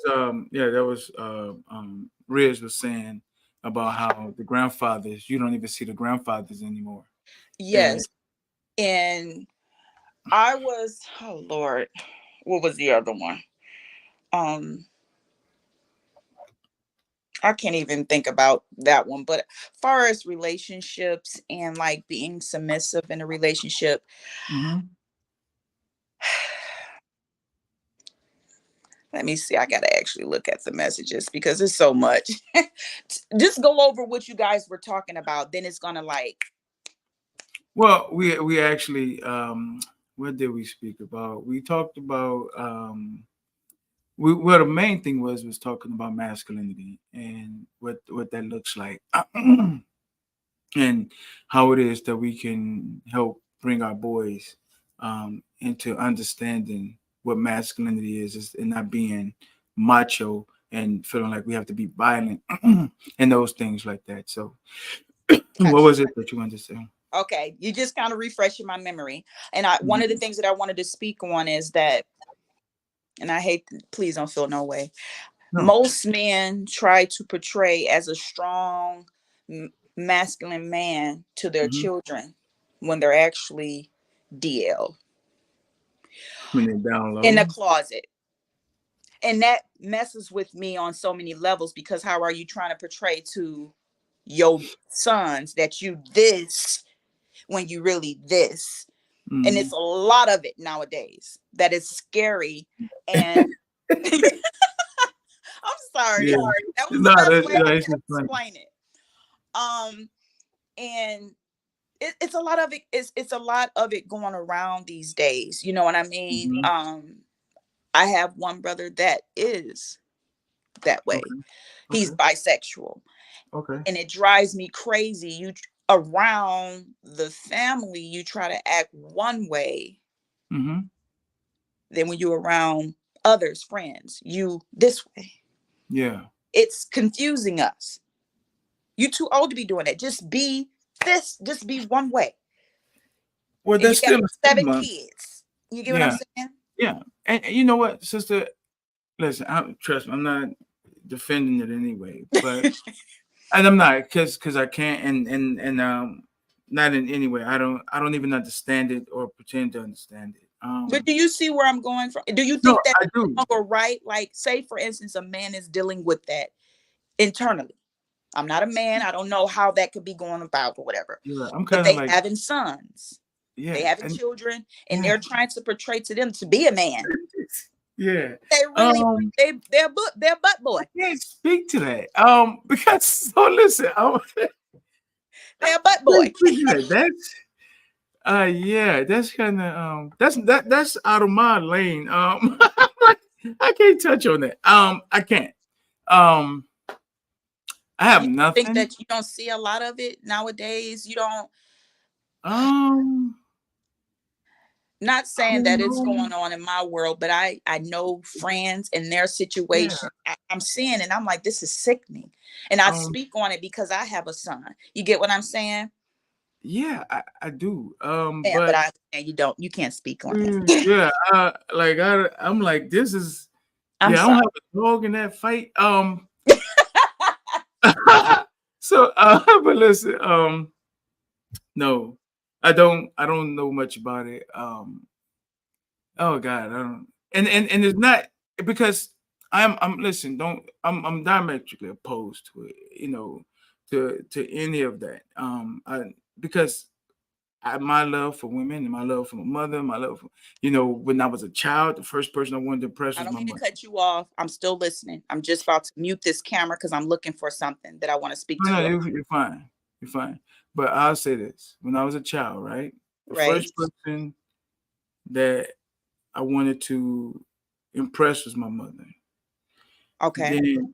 yeah, that was Riz was saying about how the grandfathers you don't even see the grandfathers anymore. And Yes, and I was, oh Lord, what was the other one? Um, I can't even think about that one. But far as relationships and like being submissive in a relationship, mhm. let me see. I gotta actually look at the messages because it's so much. Just go over what you guys were talking about. Then it's gonna like, Well, we actually what did we speak about? We talked about well the main thing was talking about masculinity and what that looks like and how it is that we can help bring our boys into understanding what masculinity is and not being macho and feeling like we have to be violent and those things like that. So what gotcha. was it that you wanted to say? Okay, you just kind of refreshing my memory. And I one of the Mhm. things that I wanted to speak on is that, and I hate, please don't feel no way. No. Most men try to portray as a strong masculine man to their Hmm. children when they're actually DL When they're down in the low. closet. And that messes with me on so many levels because how are you trying to portray to your sons that you this when you really this. And it's Mhm. a lot of it nowadays that is scary. And I'm Yeah. sorry. That was the No, best that, way yeah, I it's can just funny. explain it. Um, and it's a lot of it. It's a lot of it going around these days. You know what I mean? Mhm. I have one brother that is that way. Okay. He's Okay. bisexual, Okay. and it drives me crazy. Around the family, you try to act one way, Mhm. then when you're around others, friends, you this way. Yeah. It's confusing us. You too old to be doing that. Just be this. Just be one way. Well, And you that's got still a 7 stigma. kids. You get what I'm Yeah. saying? Yeah. And you know what, sister? Listen, trust me, I'm not defending it anyway, but and I'm not because I can't and not in any way. I don't even understand it or pretend to understand it. But do you see where I'm going from? Do you No, think that I do. wrong or right? Like, say for instance, a man is dealing with that internally. I'm not a man. I don't know how that could be going about or whatever. Yeah, I'm But kind of they like having sons, they yeah, having and children, and yeah, they're trying to portray to them to be a man. yeah. They really Um, they're butt I boy. can't speak to that. Because so listen, I They're a butt can't boy. speak to that. That's yeah, that's kind of that's out of my lane. I can't touch on that. I can't. Um, I have You think nothing. that you don't see a lot of it nowadays? You don't. Um, Not I saying don't that it's know. going on in my world, but I know friends and their Yeah. situation. I'm seeing and I'm like, this is sickening. And I Um. speak on it because I have a son. You get what I'm saying? Yeah, I do. Yeah, but But I and you don't. You can't speak on it. yeah, like I'm like this is I'm yeah. I don't sorry. have a dog in that fight. So but listen, no, I don't know much about it. Oh God, I don't. And it's not because I'm listen. Don't I'm diametrically opposed to it. To any of that. Because my love for women and my love for my mother, my love for, when I was a child, the first person I wanted to impress I was don't my mean to mother. cut you off. I'm still listening. I'm just about to mute this camera because I'm looking for something that I want to speak No, to no, you about. you're fine. You're fine. But I'll say this: when I was a child, right, the Right. first person that I wanted to impress was my mother. Okay. Then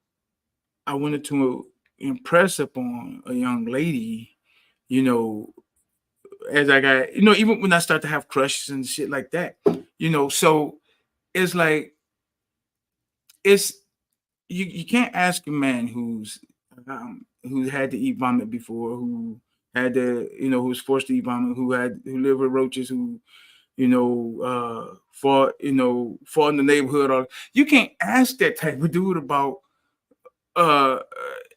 I wanted to impress upon a young lady, you know, as I got, even when I start to have crushes and shit like that, so it's like it's you can't ask a man who had to eat vomit before, who had to, who was forced to eat vomit, who lived with roaches, who fought in the neighborhood. Or you can't ask that type of dude about uh,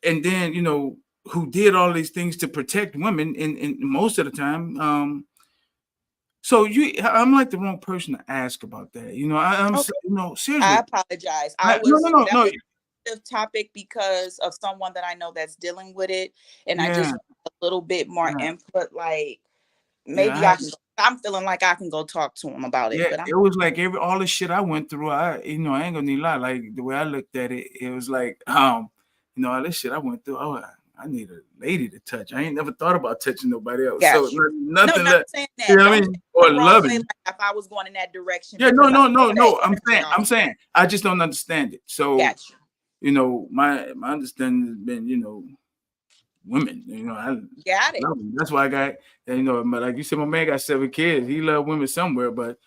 and then who did all these things to protect women, and most of the time. So I'm like the wrong person to ask about that. Okay. I Seriously. apologize. No, no, no, That no. was a topic because of someone that I know that's dealing with it, and I Yeah, just want a little bit more yeah, input. Like yeah. maybe I'm feeling like I can go talk to him about it, Yeah, but I'm it was like all the shit I went through. I ain't gonna need a lie. Like the way I looked at it, it was like, all this shit I went through. Oh, I need a lady to touch. I ain't never thought about touching nobody else. So got you. No, nothing not that, saying you that. know what I Don't mean? take Or it the wrong way. loving. Like if I was going in that direction Yeah, no, because I no, no, know that, no. I'm saying, I just don't understand it. So, got you. my understanding has been, women. I Got it. love them. That's why I got, like you said, my man got 7 kids. He loved women somewhere, but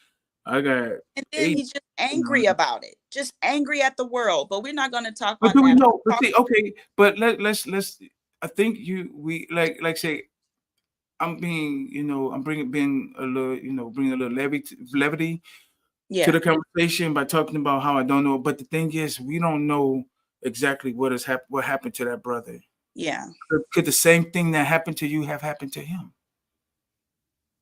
I got And then 8. he's just You know, angry about it, just angry at the world. But we're not going to talk but on do we that. know? But Talk, see, okay, but let's. I think we like say I'm being, I'm being a little, bringing a little levity to yeah, the conversation by talking about how I don't know. But the thing is, we don't know exactly what happened to that brother. yeah, Could the same thing that happened to you have happened to him?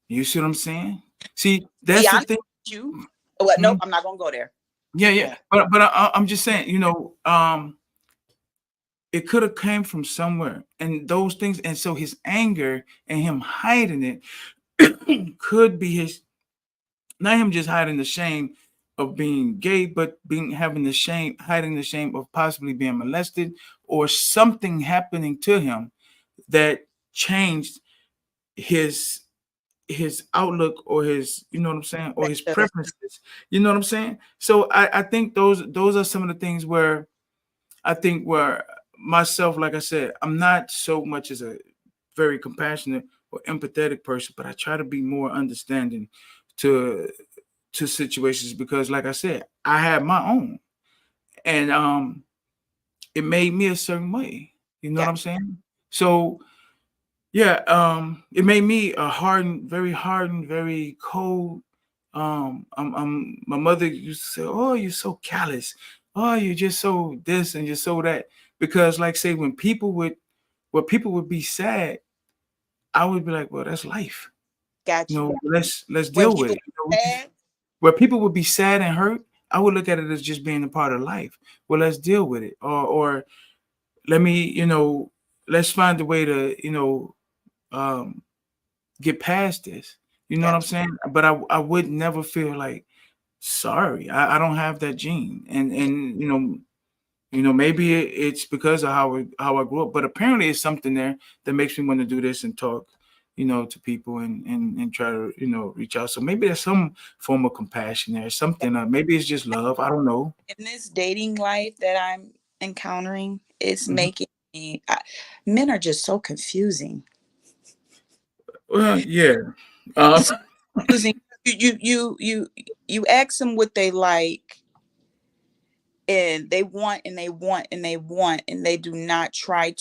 You see what I'm saying? See, be that's the honest thing. with you. What? Hmm? Nope, I'm not going to go there. Yeah, yeah. Yeah. But I'm just saying, it could have came from somewhere, and those things, and so his anger and him hiding it could be his, not him just hiding the shame of being gay, but being having the shame, hiding the shame of possibly being molested or something happening to him that changed his his outlook or his, you know what I'm saying, or his Perspective. preferences. You know what I'm saying? So I think those are some of the things where I think where myself, like I said, I'm not so much as a very compassionate or empathetic person, but I try to be more understanding to situations because, like I said, I have my own, and it made me a certain way. You know what I'm Gotcha. saying? So yeah, it made me a hardened, very cold. My mother used to say, "Oh, you're so callous. Oh, you're just so this and you're so that." Because, like, say, when people would be sad, I would be like, "Well, that's life. You Got you. know, let's When deal with people it." You know, sad, where people would be sad and hurt, I would look at it as just being a part of life. Well, let's deal with it, or let me, let's find a way to, um, get past this. You know what I'm got saying? But I would never feel like sorry. I don't have that gene, you. and maybe it's because of how I grew up. But apparently, it's something there that makes me want to do this and talk, to people and try to reach out. So maybe there's some form of compassion there, something. Maybe it's just love. I don't know. In this dating life that I'm encountering, it's Mhm. making me. Men are just so confusing. Well, yeah. Uh, So confusing. You ask them what they like, and they want, and they want, and they want, and they do not try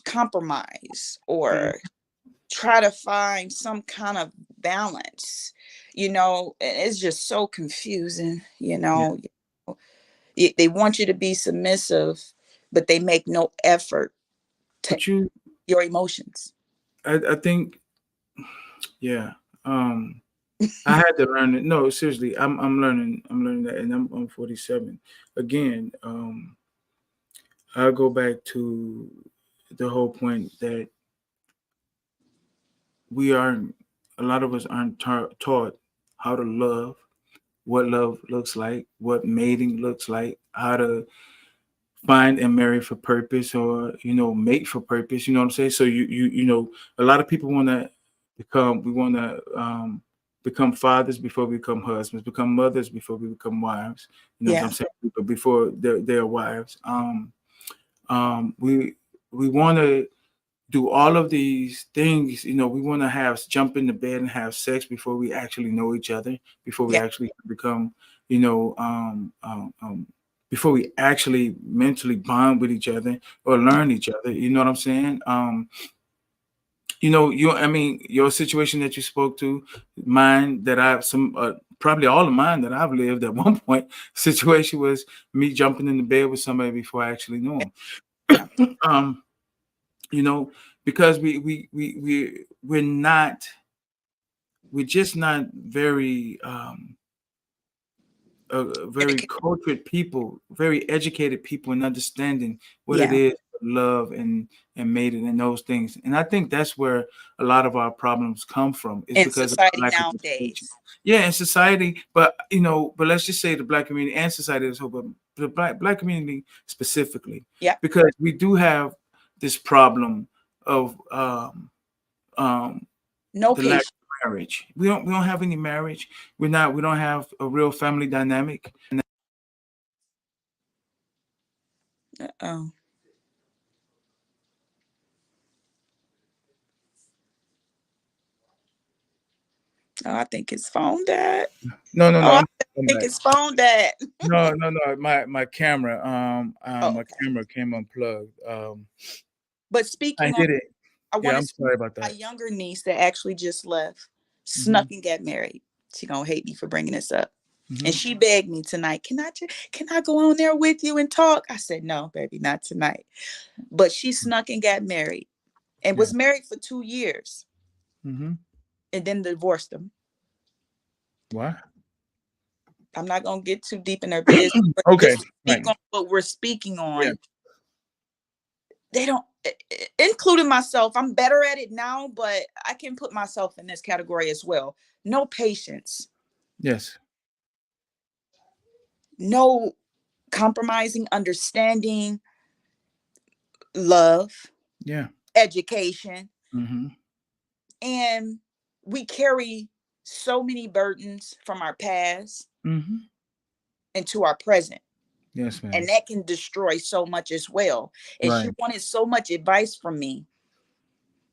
compromise or try to find some kind of balance. And it's just so confusing. yeah. They want you to be submissive, but they make no effort to But your emotions. I think, yeah. Um, I had to learn it. No, seriously, I'm learning. I'm learning that, and I'm 47. Again, I go back to the whole point that we aren't. A lot of us aren't taught how to love, what love looks like, what mating looks like, how to find and marry for purpose, or mate for purpose. You know what I'm saying? So a lot of people want to we want to become fathers before we become husbands, become mothers before we become wives. You know what I'm Yeah, saying? But before they're wives, we want to do all of these things. We want to have jump into bed and have sex before we actually know each other, before we yeah, actually become, you know, before we actually mentally bond with each other or learn each other. You know what I'm saying? I mean, your situation that you spoke to, mine that probably all of mine that I've lived at one point, situation was me jumping into bed with somebody before I actually knew yeah. them. You know, because we're not, we're just not very Dedicated. cultured people, very educated people in understanding what it Yeah, is to love and mating and those things. And I think that's where a lot of our problems come from, is in because of our society lack of education. nowadays. Yeah, in society, but but let's just say the black community and society as a whole, but the black community specifically, Yeah, because we do have this problem of um no the lack patience. of marriage. We don't have any marriage. We don't have a real family dynamic. Oh, oh, I think his phone died. No, no, no. Oh, I I'm think back. his phone died. No, no, no. My camera, Oh, my okay. camera came unplugged. But I speaking of, did it. I Yeah, want to I'm speak sorry about to my that. younger niece that actually just left, Hmm. snuck and got married. She gonna hate me for bringing this up. And Hmm. she begged me tonight, can I go on there with you and talk? I said, no, baby, not tonight. But she snuck and got married and Yeah. was married for 2 years Hmm. and then divorced him. What? I'm not gonna get too deep in their business, but Okay. just to Right. speak on what we're speaking Yeah. on, they don't, including myself. I'm better at it now, but I can put myself in this category as well. No patience, Yes. no compromising, understanding, love, Yeah. education, Mm-hmm. and we carry so many burdens from our past Mm-hmm. into our present. Yes, And ma'am. that can destroy so much as well. And she Right. wanted so much advice from me.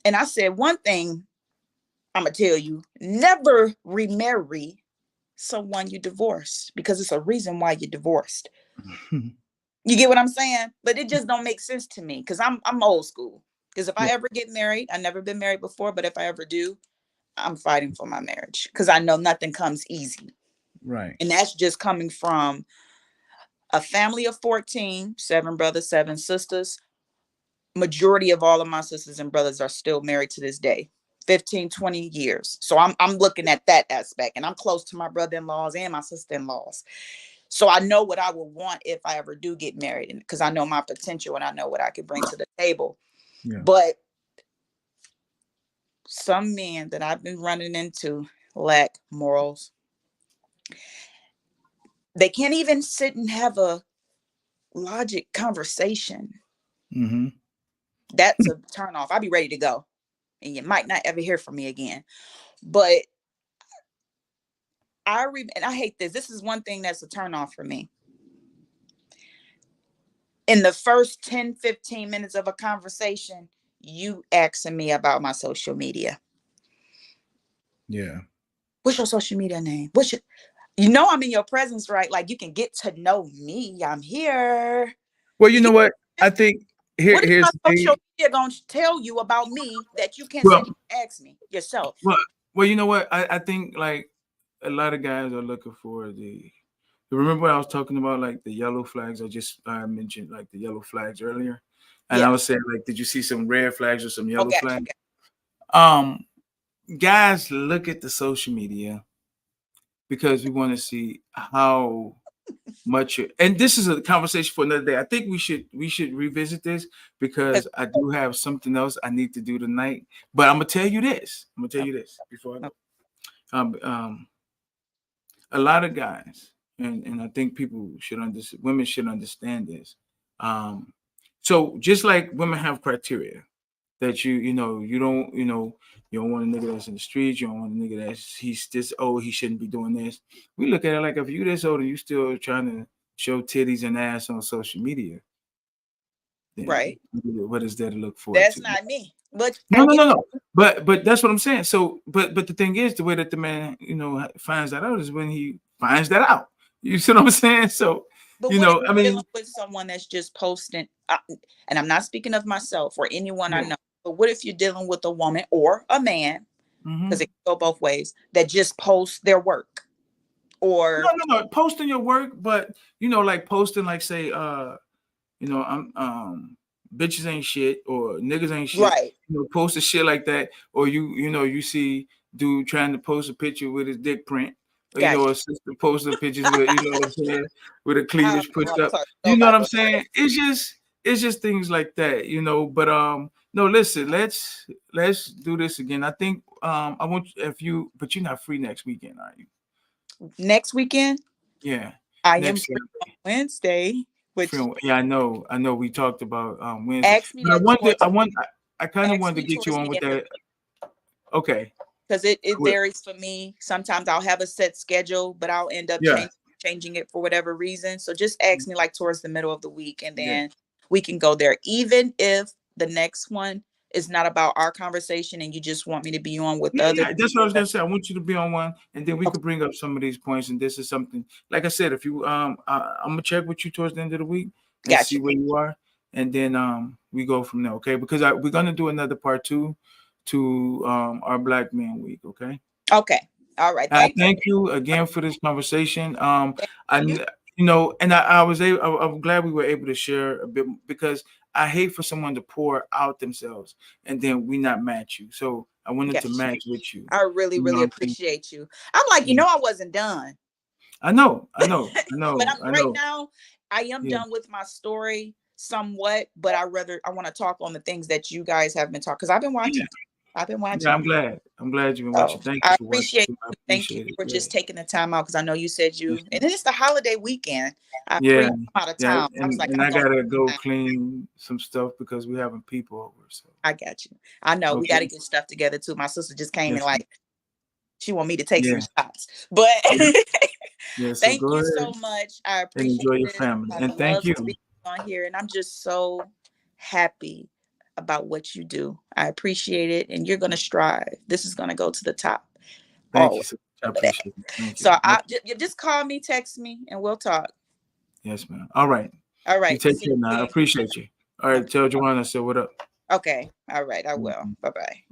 And I said, one thing I'm going to tell you, never remarry someone you divorced, because it's a reason why you divorced. You get what I'm saying? But it just don't make sense to me, because I'm old school. Because if I Yeah. ever get married, I've never been married before, but if I ever do, I'm fighting for my marriage, because I know nothing comes easy. Right. And that's just coming from a family of 14, 7 brothers, 7 sisters. Majority of all of my sisters and brothers are still married to this day. 15, 20 years. So I'm looking at that aspect, and I'm close to my brother-in-laws and my sister-in-laws. So I know what I would want if I ever do get married, and because I know my potential and I know what I could bring to the table. Yeah. But some men that I've been running into lack morals. They can't even sit and have a logic conversation. Mm-hmm. That's a turn off. I'll be ready to go. And you might not ever hear from me again. But and I hate this. This is one thing that's a turn off for me. In the first 10, 15 minutes of a conversation, you asking me about my social media. Yeah. What's your social media name? I'm in your presence, right? Like, you can get to know me. I'm here. Well, you You know get what? I think what is here's my the social thing. media gonna tell you about me that you can sit Well, and ask me yourself? well, well, you know what? I think like a lot of guys are looking for the. Remember when I was talking about like the yellow flags? I just mentioned like the yellow flags earlier, and I Yeah. was saying like, did you see some red flags or some Oh, yellow gotcha. flags? Um, Guys look at the social media because we want to see how much and this is a conversation for another day. I think we should revisit this because I do have something else I need to do tonight. But I'm gonna tell you this. I'm gonna tell you this before I go. Um, a lot of guys, and I think people should understand. Women should understand this. Um, so just like women have criteria that you don't want a nigga that's in the streets, you don't want a nigga that's he's this old, he shouldn't be doing this. We look at it like if you this old and you still trying to show titties and ass on social media, then Right. what is there to look forward That's to? not me. But No, I no, get no, no. But that's what I'm saying. So, but the thing is, the way that the man finds that out is when he finds that out. You see what I'm saying? So, But what if I you're dealing mean, with someone that's just posting, and I'm not speaking of myself or anyone I yeah. know, but what if you're dealing with a woman or a man, because Mm-hmm. it can go both ways, that just posts their work No, or no, no. Posting your work, but like posting, like say, I'm bitches ain't shit or niggas ain't shit. right, Post a shit like that, or you see dude trying to post a picture with his dick print, or gotcha. a sister posting pictures with what I'm saying, with a I don't cleavage pushed want to up. talk to You know what nobody I'm about saying? It's just things like that, But no, listen, let's do this again. I think I want but you're not free next weekend, are you? that. Next weekend, Yeah, I am next free on Saturday. Wednesday, which Yeah, I know. We talked about Wednesday, ask me but I that wanted, towards I kind of ask wanted to me get you towards on the with end of that. Okay, because it cool. varies for me. Sometimes I'll have a set schedule, but I'll end up Yeah, changing it for whatever reason. So just ask me like towards the middle of the week, and yeah, then we can go there. Even if the next one is not about our conversation and you just want me to be on with yeah, others. yeah. That's what I was gonna say. I want you to be on one, and then we Okay, could bring up some of these points. And this is something, like I said, if you I'm gonna check with you towards the end of the week and see gotcha. where you are, and then we go from there. Okay, because we're gonna do another part two to our Black Man Week. Okay. Okay. All right. Thank you. Thank you again for this conversation. Thank I, you. and I was able. I'm glad we were able to share a bit because I hate for someone to pour out themselves and then we not match you. So I wanted to Gotcha. match with you. I really, You know really what I'm saying? appreciate you. I'm like, Yeah. I wasn't done. I know, I know, I But know, I'm I right know. now, I am Yeah, done with my story somewhat, but I want to talk on the things that you guys have been talking because I've been yeah, watching. I've been yeah. watching. I'm glad. I'm glad you've been So watching. Thank you I for watching appreciate too. I you. Thank you appreciate it. for Yeah, just taking the time out because I know you said yes, you, and ma'am. then it's the holiday weekend. I Yeah, free out of yeah, town. I was like, and I'm I going. gotta go clean some stuff because we having people over. So I got you. I know we got to okay, get stuff together too. My sister just came and yes, ma'am. like she want me to take some Yeah, shots, but yeah, yeah. So thank go you so ahead much. I and appreciate enjoy your this. family. I And thank love you. speaking on here, and I'm just so happy about what you do. I appreciate it, and you're gonna strive. This is gonna go to the top. Thank you Always. so much. I For that. appreciate it. Thank you. So No, just call me, text me, and we'll talk. yes, ma'am. All right. All You right. take See care now. I you appreciate you. All soon. right. Tell Joanna I said what up. Okay. All right. I will. Mhm. Bye bye.